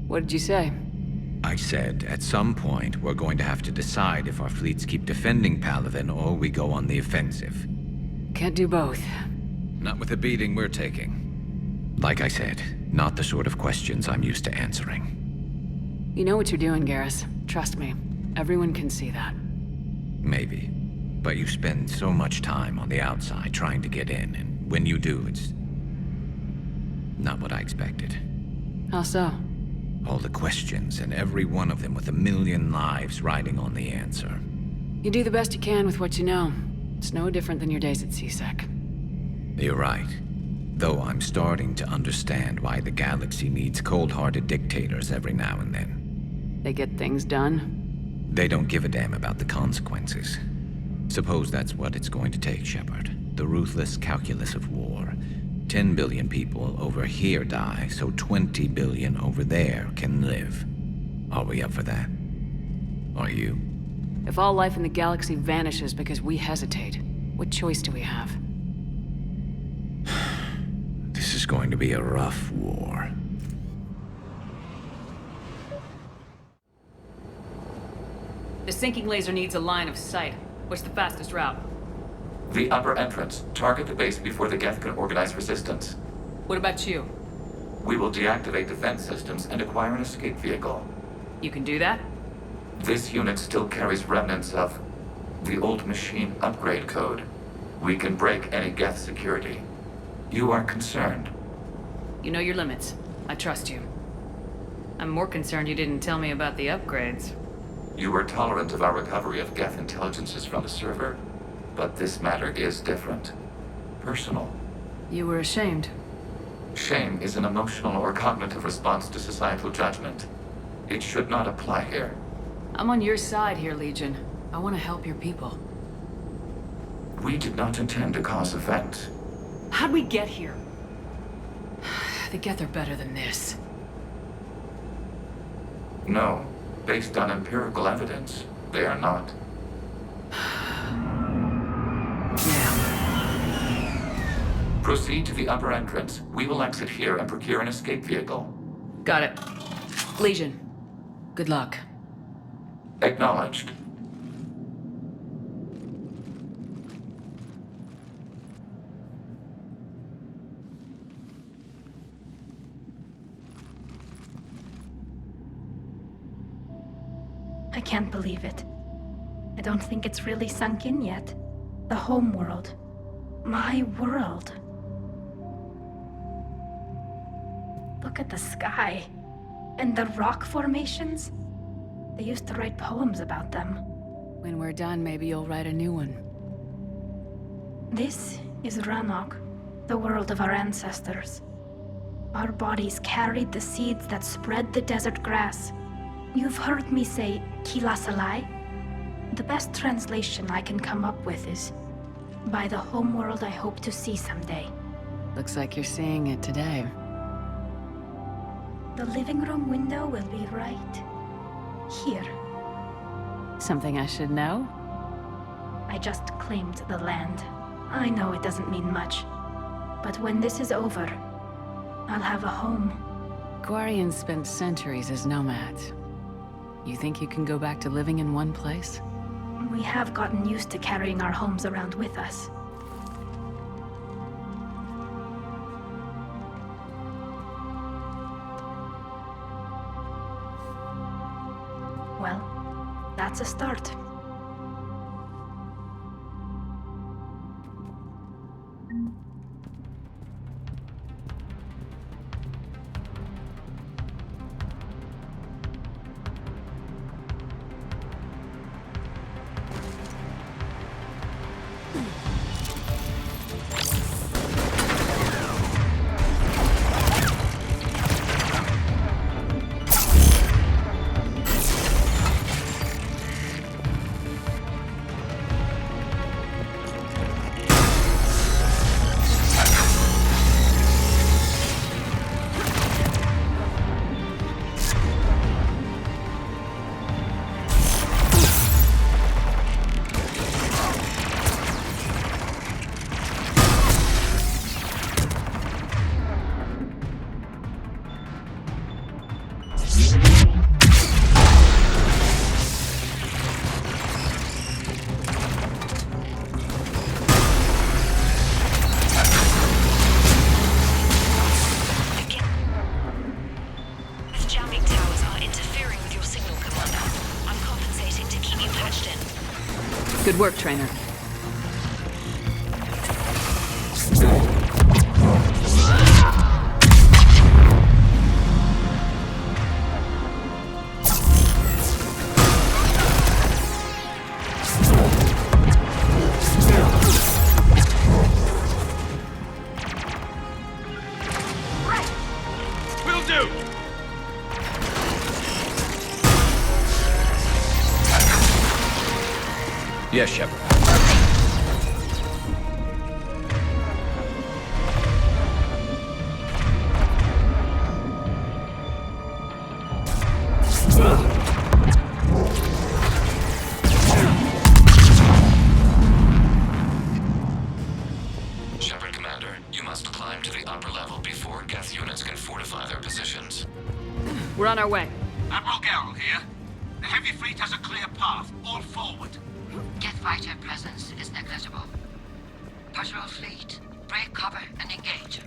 What did you say? I said, at some point, we're going to have to decide if our fleets keep defending Palaven or we go on the offensive. Can't do both. Not with the beating we're taking. Like I said, not the sort of questions I'm used to answering. You know what you're doing, Garrus. Trust me. Everyone can see that. Maybe. But you spend so much time on the outside trying to get in, and when you do, it's not what I expected. How so? All the questions, and every one of them with 1 million lives riding on the answer. You do the best you can with what you know. It's no different than your days at CSEC. You're right. Though I'm starting to understand why the galaxy needs cold-hearted dictators every now and then. They get things done? They don't give a damn about the consequences. Suppose that's what it's going to take, Shepard. The ruthless calculus of war. 10 billion people over here die, so 20 billion over there can live. Are we up for that? Are you? If all life in the galaxy vanishes because we hesitate, what choice do we have? This is going to be a rough war. The sinking laser needs a line of sight. What's the fastest route? The upper entrance. Target the base before the Geth can organize resistance. What about you? We will deactivate defense systems and acquire an escape vehicle. You can do that? This unit still carries remnants of the old machine upgrade code. We can break any Geth security. You are concerned. You know your limits. I trust you. I'm more concerned you didn't tell me about the upgrades. You were tolerant of our recovery of Geth intelligences from the server, but this matter is different. Personal. You were ashamed. Shame is an emotional or cognitive response to societal judgment. It should not apply here. I'm on your side here, Legion. I want to help your people. We did not intend to cause offense. How'd we get here? The Geth are better than this. No. Based on empirical evidence, they are not. Proceed to the upper entrance. We will exit here and procure an escape vehicle. Got it. Legion, good luck. Acknowledged. I can't believe it. I don't think it's really sunk in yet. The homeworld. My world. Look at the sky. And the rock formations. They used to write poems about them. When we're done, maybe you'll write a new one. This is Rannoch, the world of our ancestors. Our bodies carried the seeds that spread the desert grass. You've heard me say, Kila Salai? The best translation I can come up with is, by the homeworld I hope to see someday. Looks like you're seeing it today. The living room window will be right here. Something I should know? I just claimed the land. I know it doesn't mean much, but when this is over, I'll have a home. Quarians spent centuries as nomads. You think you can go back to living in one place? We have gotten used to carrying our homes around with us. Well, that's a start. work, Trainer. Yes, Shepard. Shepard, Commander, you must climb to the upper level before Geth units can fortify their positions. We're on our way. Admiral Garrel here. The heavy fleet has a clear path. All forward. Geth fighter presence is negligible. Patrol fleet, break cover and engage.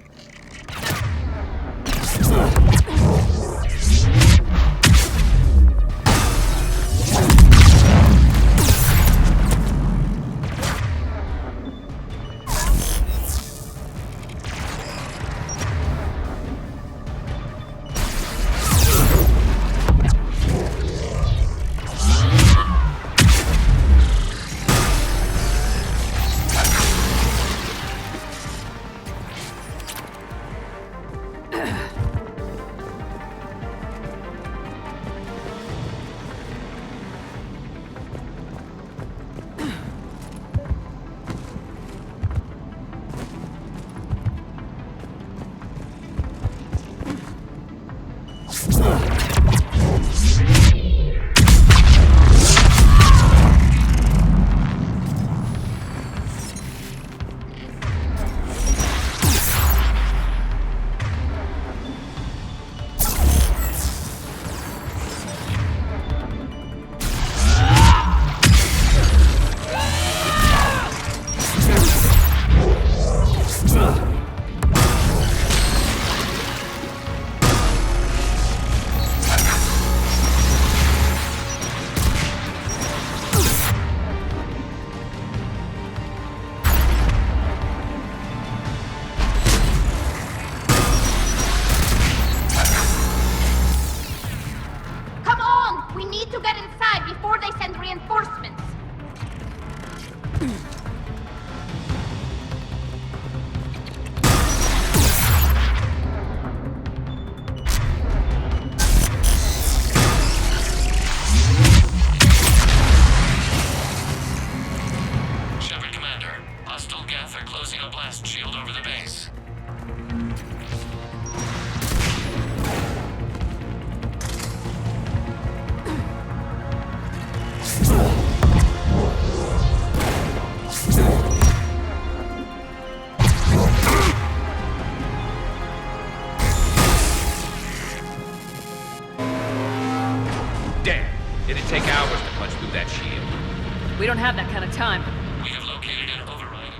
We don't have that kind of time. We have located and overridden.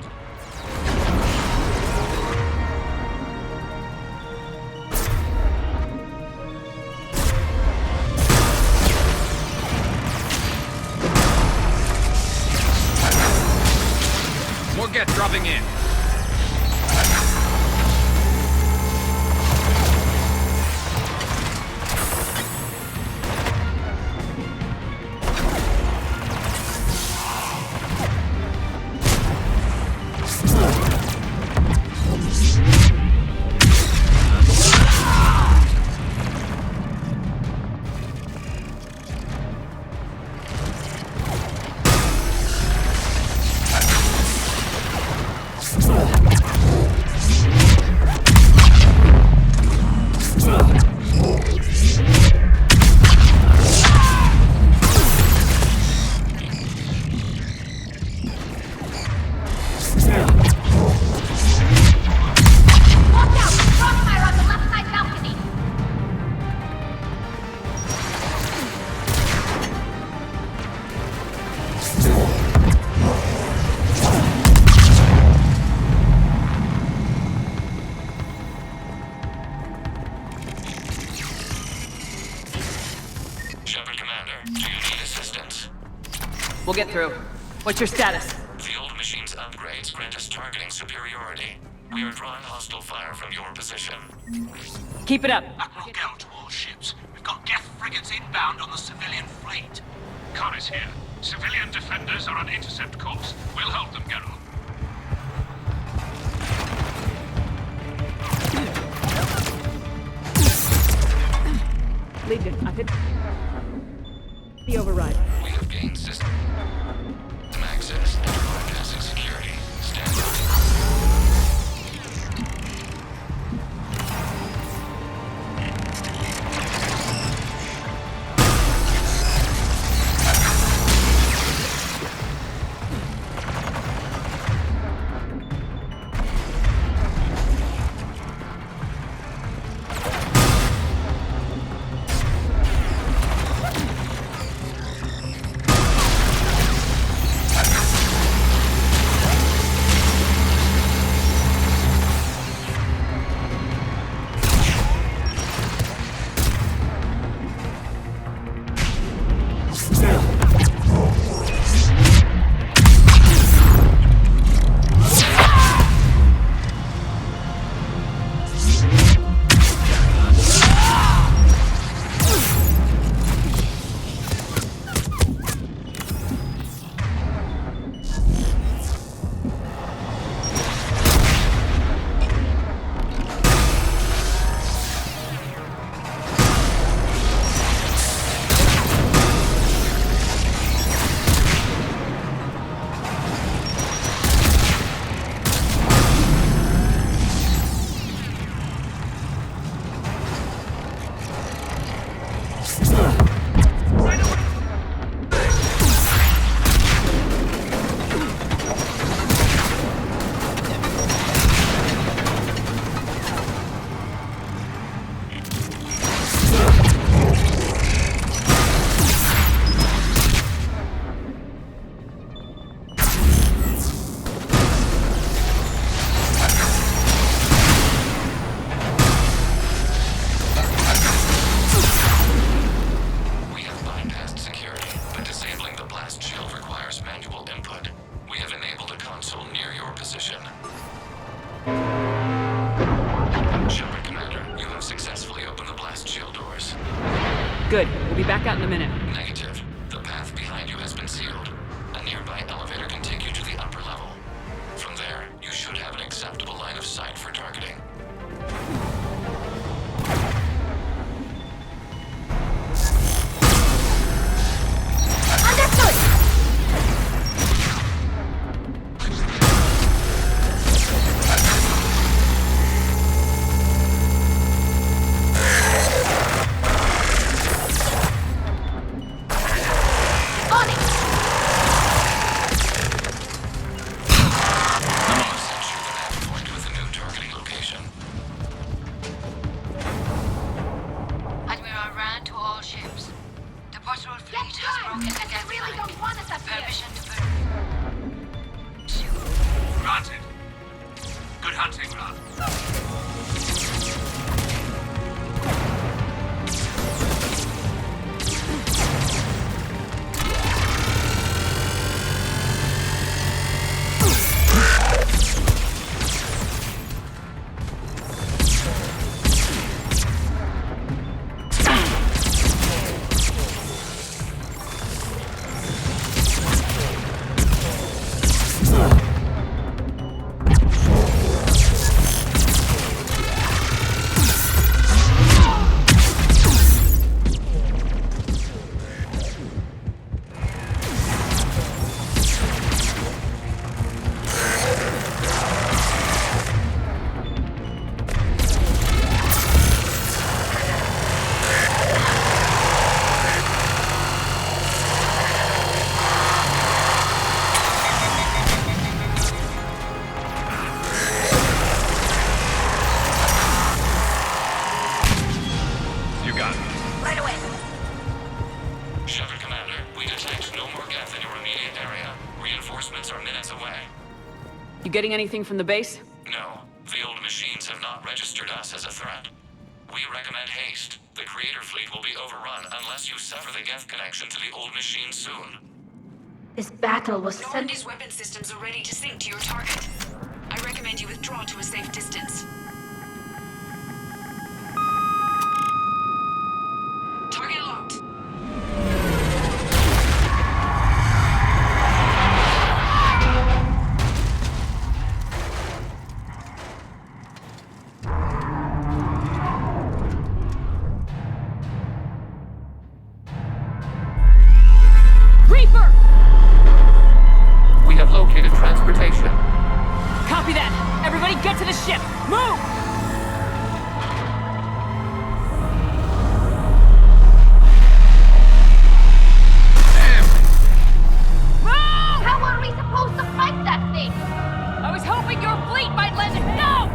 More Geth dropping in. Shepard, Commander, do you need assistance? We'll get through. What's your status? The old machine's upgrades grant us targeting superiority. We are drawing hostile fire from your position. Keep it up. Admiral Geralt to all ships. We've got Geth frigates inbound on the civilian fleet. Khan is here. Civilian defenders are on intercept course. We'll hold them, Geralt. Legion, I've hit the override. We have gained system access and are passing security. Stand by. Shepard, Commander, you have successfully opened the blast shield doors. Good. We'll be back out in a minute. Negative. The path behind you has been sealed. A nearby elevator can take you to the upper level. From there, you should have an acceptable line of sight for targeting. Granted. Good hunting, Rod. Shepard, Commander, we detect no more Geth in your immediate area. Reinforcements are minutes away. You getting anything from the base? No, the old machines have not registered us as a threat. We recommend haste. The Creator fleet will be overrun unless you sever the Geth connection to the old machine soon. This battle was Normandy's weapon systems are ready to sink to your target. I recommend you withdraw to a safe distance. Target locked. Reaper! We have located transportation. Copy that! Everybody get to the ship! Move! Move! How are we supposed to fight that thing? I was hoping your fleet might lend it. No!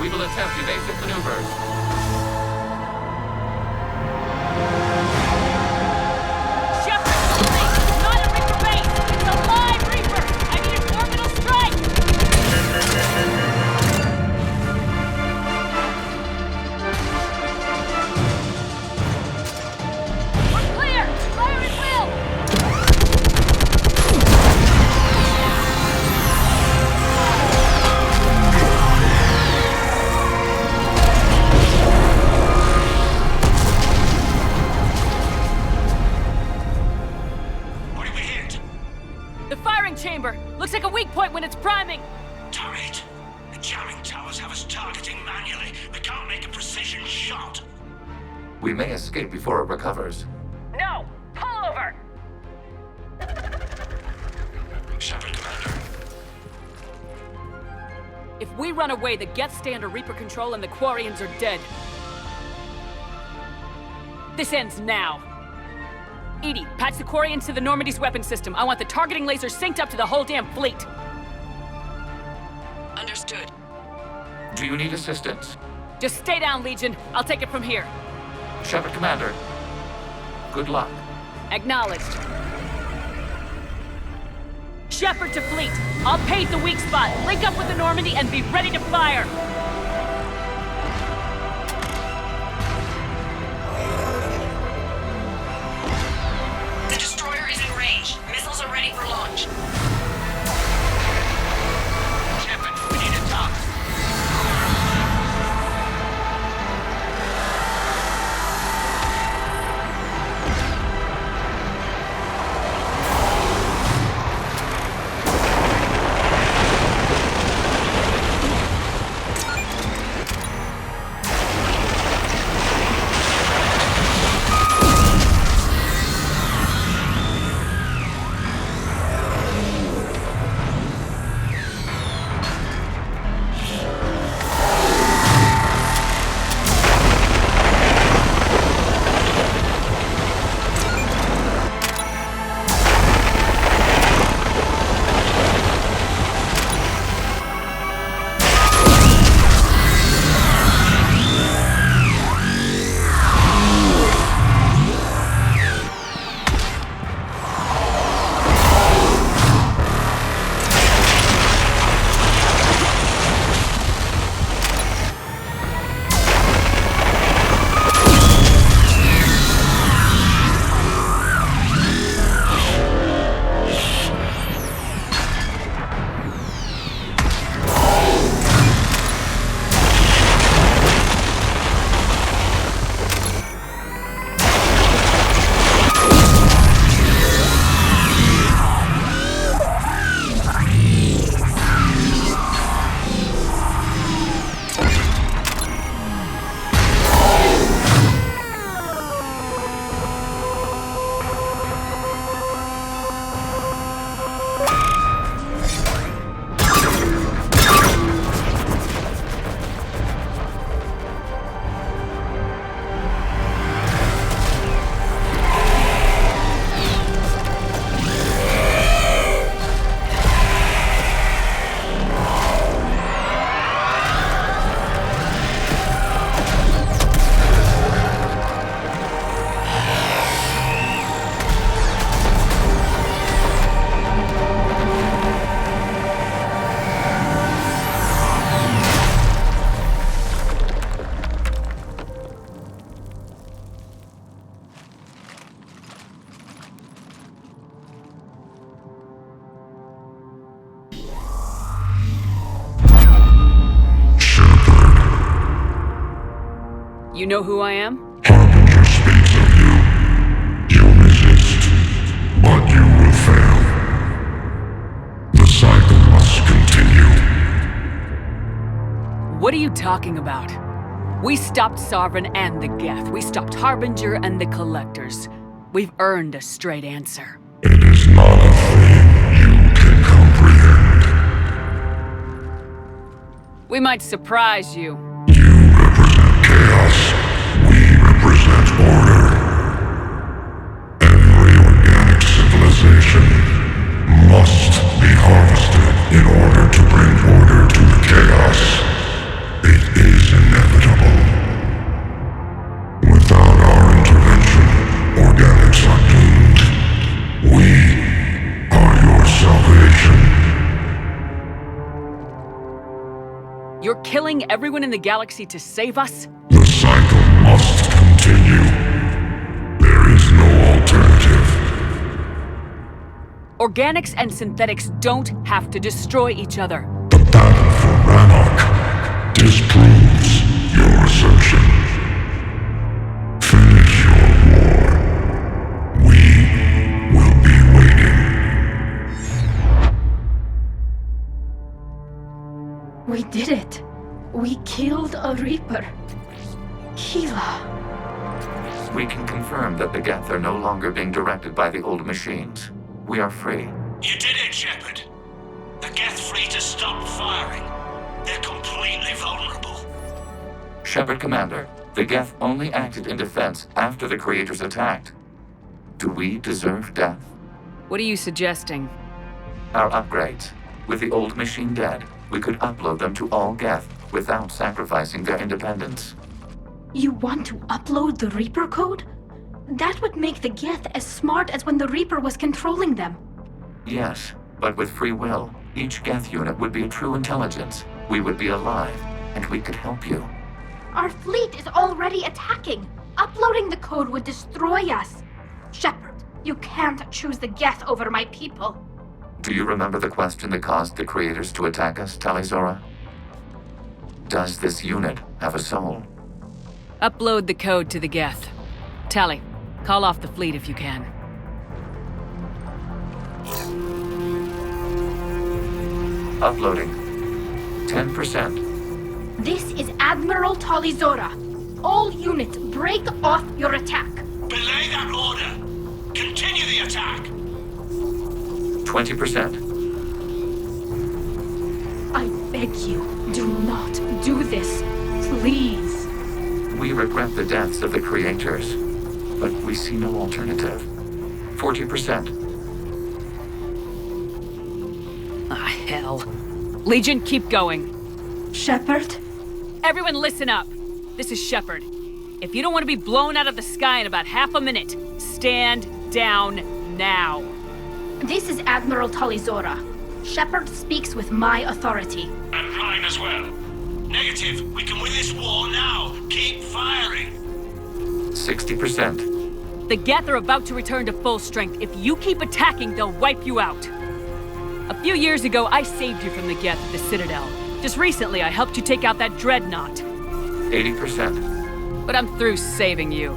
We will attempt evasive maneuvers. Shepard, it's not a Reaper base! It's a live Reaper! I need an orbital strike! We're clear! Fire at will! What do we hit? The firing chamber! Looks like a weak point when it's priming! Turret. The jamming towers have us targeting manually. We can't make a precision shot. We may escape before it recovers. No! Pull over! Shepard, Commander. If we run away, the Geth stay under Reaper control and the Quarians are dead. This ends now. Edie, patch the Quarians to the Normandy's weapon system. I want the targeting laser synced up to the whole damn fleet. Understood. Do you need assistance? Just stay down, Legion. I'll take it from here. Shepard, Commander. Good luck. Acknowledged. Shepard to fleet. I'll pave the weak spot, link up with the Normandy, and be ready to fire. The destroyer is in range. Missiles are ready for launch. Shepard, we need a talk. You know who I am? Harbinger speaks of you. You resist, but you will fail. The cycle must continue. What are you talking about? We stopped Sovereign and the Geth. We stopped Harbinger and the Collectors. We've earned a straight answer. It is not a thing you can comprehend. We might surprise you. You represent chaos. We represent order. Every organic civilization must be harvested in order to bring order to the chaos. It is inevitable. Without our intervention, organics are doomed. We are your salvation. You're killing everyone in the galaxy to save us? The cycle must continue. There is no alternative. Organics and synthetics don't have to destroy each other. The battle for Rannoch disproves your assertion. Finish your war. We will be waiting. We did it. We killed a Reaper. Keela. We can confirm that the Geth are no longer being directed by the old machines. We are free. You did it, Shepard. The Geth fleet has stopped firing. They're completely vulnerable. Shepard Commander, the Geth only acted in defense after the Creators attacked. Do we deserve death? What are you suggesting? Our upgrades. With the old machine dead, we could upload them to all Geth without sacrificing their independence. You want to upload the Reaper code? That would make the Geth as smart as when the Reaper was controlling them. Yes, but with free will, each Geth unit would be a true intelligence. We would be alive, and we could help you. Our fleet is already attacking. Uploading the code would destroy us. Shepard, you can't choose the Geth over my people. Do you remember the question that caused the Creators to attack us, Talizora? Does this unit have a soul? Upload the code to the Geth. Tally, call off the fleet if you can. Uploading. 10%. This is Admiral Talizora. All units, break off your attack. Belay that order. Continue the attack. 20%. I beg you, do not do this. Please. We regret the deaths of the Creators, but we see no alternative. 40%. Ah, hell. Legion, keep going. Shepard? Everyone listen up. This is Shepard. If you don't want to be blown out of the sky in about half a minute, stand down now. This is Admiral Talizora. Shepard speaks with my authority. And mine as well. Negative. We can win this war now. Keep firing. 60%. The Geth are about to return to full strength. If you keep attacking, they'll wipe you out. A few years ago, I saved you from the Geth at the Citadel. Just recently, I helped you take out that dreadnought. 80%. But I'm through saving you.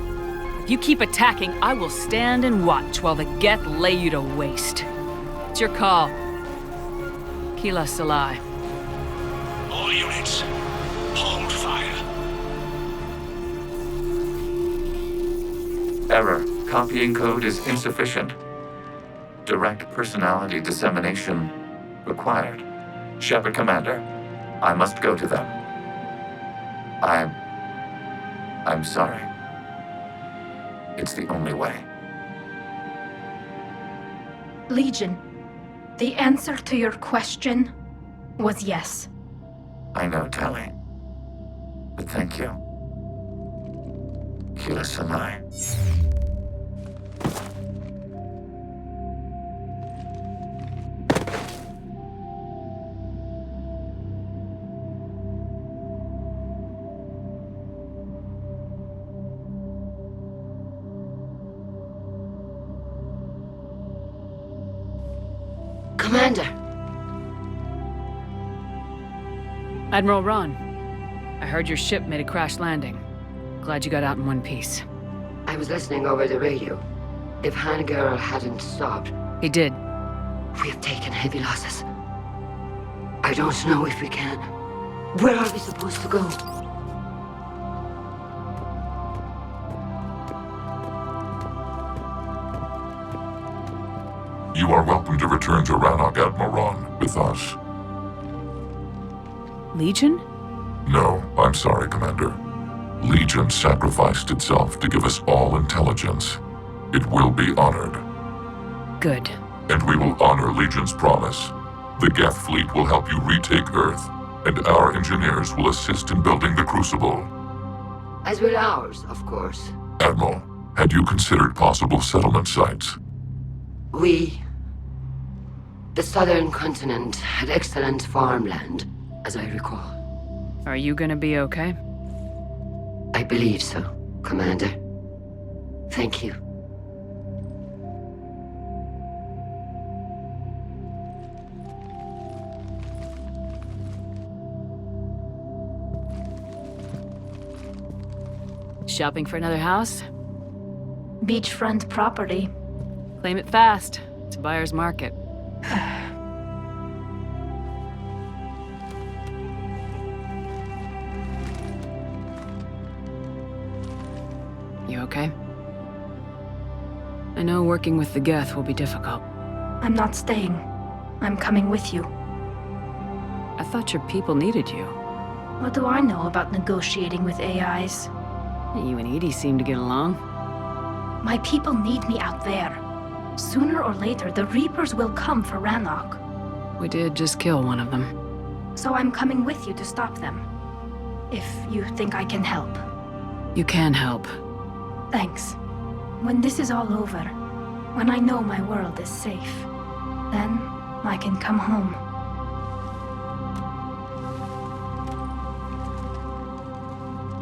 If you keep attacking, I will stand and watch while the Geth lay you to waste. It's your call. Keela Salai. All units, hold fire. Error. Copying code is insufficient. Direct personality dissemination required. Shepard Commander, I must go to them. I'm sorry. It's the only way. Legion, the answer to your question was yes. I know, Tally. But thank you. Keela Salai. Commander! Admiral Ron, I heard your ship made a crash landing. Glad you got out in one piece. I was listening over the radio. If Hannah hadn't stopped... He did. We have taken heavy losses. I don't know if we can. Where are we supposed to go? You are welcome to return to Rannoch, Admiral, with us. Legion? No, I'm sorry, Commander. Legion sacrificed itself to give us all intelligence. It will be honored. Good. And we will honor Legion's promise. The Geth fleet will help you retake Earth, and our engineers will assist in building the Crucible. As will ours, of course. Admiral, had you considered possible settlement sites? The southern continent had excellent farmland, as I recall. Are you gonna be okay? I believe so, Commander. Thank you. Shopping for another house? Beachfront property. Claim it fast. It's a buyer's market. You okay? I know working with the Geth will be difficult. I'm not staying. I'm coming with you. I thought your people needed you. What do I know about negotiating with AIs? You and Edie seem to get along. My people need me out there. Sooner or later, the Reapers will come for Rannoch. We did just kill one of them. So I'm coming with you to stop them. If you think I can help. You can help. Thanks. When this is all over, when I know my world is safe, then I can come home.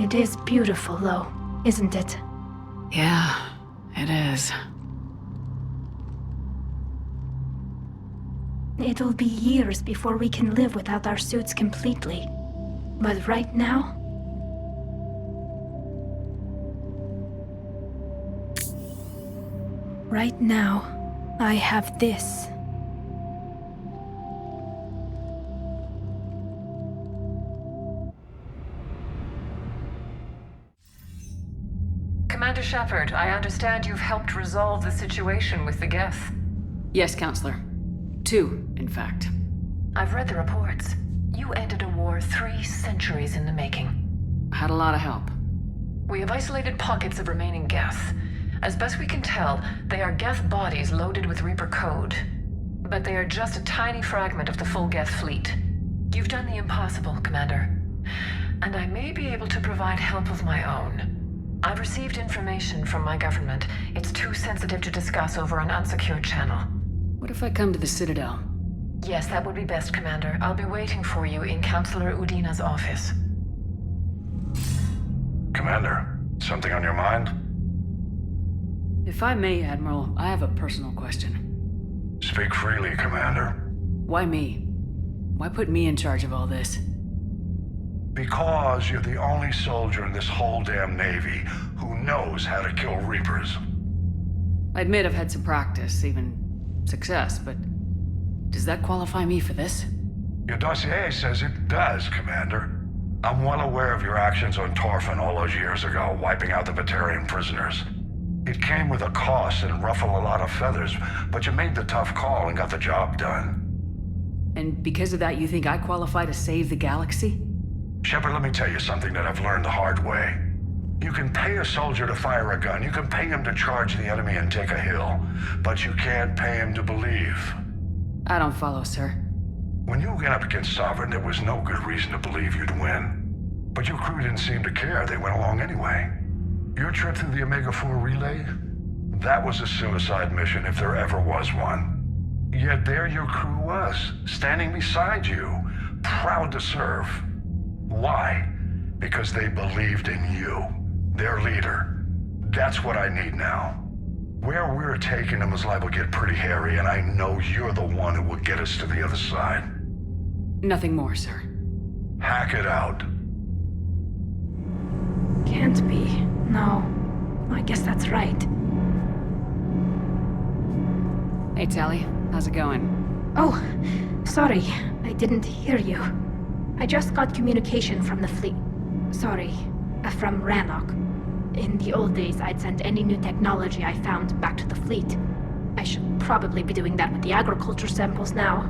It is beautiful, though, isn't it? Yeah, it is. It'll be years before we can live without our suits completely. But right now... Right now, I have this. Commander Shepard, I understand you've helped resolve the situation with the Geth. Yes, Counselor. 2, in fact. I've read the reports. You ended a war 3 centuries in the making. I had a lot of help. We have isolated pockets of remaining Geth. As best we can tell, they are Geth bodies loaded with Reaper code. But they are just a tiny fragment of the full Geth fleet. You've done the impossible, Commander. And I may be able to provide help of my own. I've received information from my government. It's too sensitive to discuss over an unsecured channel. What if I come to the Citadel? Yes, that would be best, Commander. I'll be waiting for you in Counselor Udina's office. Commander, something on your mind? If I may, Admiral, I have a personal question. Speak freely, Commander. Why me? Why put me in charge of all this? Because you're the only soldier in this whole damn Navy who knows how to kill Reapers. I admit I've had some practice, even success, but does that qualify me for this? Your dossier says it does, Commander. I'm well aware of your actions on Torfin all those years ago, wiping out the Batarian prisoners. It came with a cost and ruffled a lot of feathers, but you made the tough call and got the job done. And because of that, you think I qualify to save the galaxy? Shepard, let me tell you something that I've learned the hard way. You can pay a soldier to fire a gun, you can pay him to charge the enemy and take a hill, but you can't pay him to believe. I don't follow, sir. When you went up against Sovereign, there was no good reason to believe you'd win. But your crew didn't seem to care, they went along anyway. Your trip through the Omega-4 relay? That was a suicide mission if there ever was one. Yet there your crew was, standing beside you, proud to serve. Why? Because they believed in you, their leader. That's what I need now. Where we're taking them is liable to get pretty hairy, and I know you're the one who will get us to the other side. Nothing more, sir. Hack it out. Can't be. No, I guess that's right. Hey, Tally. How's it going? Oh, sorry. I didn't hear you. I just got communication from the fleet. Sorry, from Rannoch. In the old days, I'd send any new technology I found back to the fleet. I should probably be doing that with the agriculture samples now.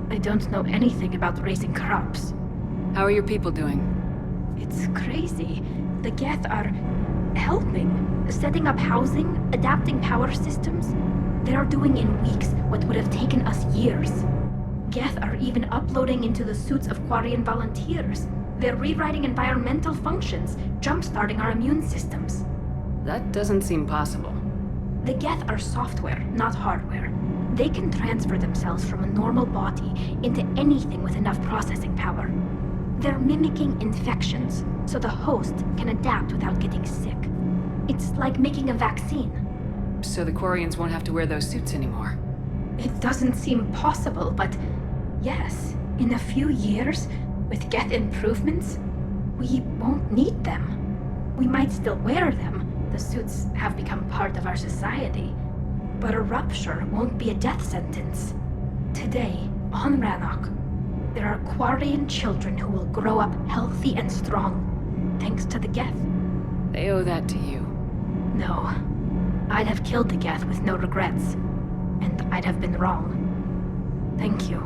I don't know anything about raising crops. How are your people doing? It's crazy. The Geth are helping, setting up housing, adapting power systems. They are doing in weeks what would have taken us years. Geth are even uploading into the suits of Quarian volunteers. They're rewriting environmental functions, jump-starting our immune systems. That doesn't seem possible. The Geth are software, not hardware. They can transfer themselves from a normal body into anything with enough processing power. They're mimicking infections, so the host can adapt without getting sick. It's like making a vaccine. So the Quarians won't have to wear those suits anymore. It doesn't seem possible, but yes, in a few years, with Geth improvements, we won't need them. We might still wear them. The suits have become part of our society. But a rupture won't be a death sentence. Today, on Rannoch, there are Quarian children who will grow up healthy and strong, thanks to the Geth. They owe that to you. No. I'd have killed the Geth with no regrets. And I'd have been wrong. Thank you.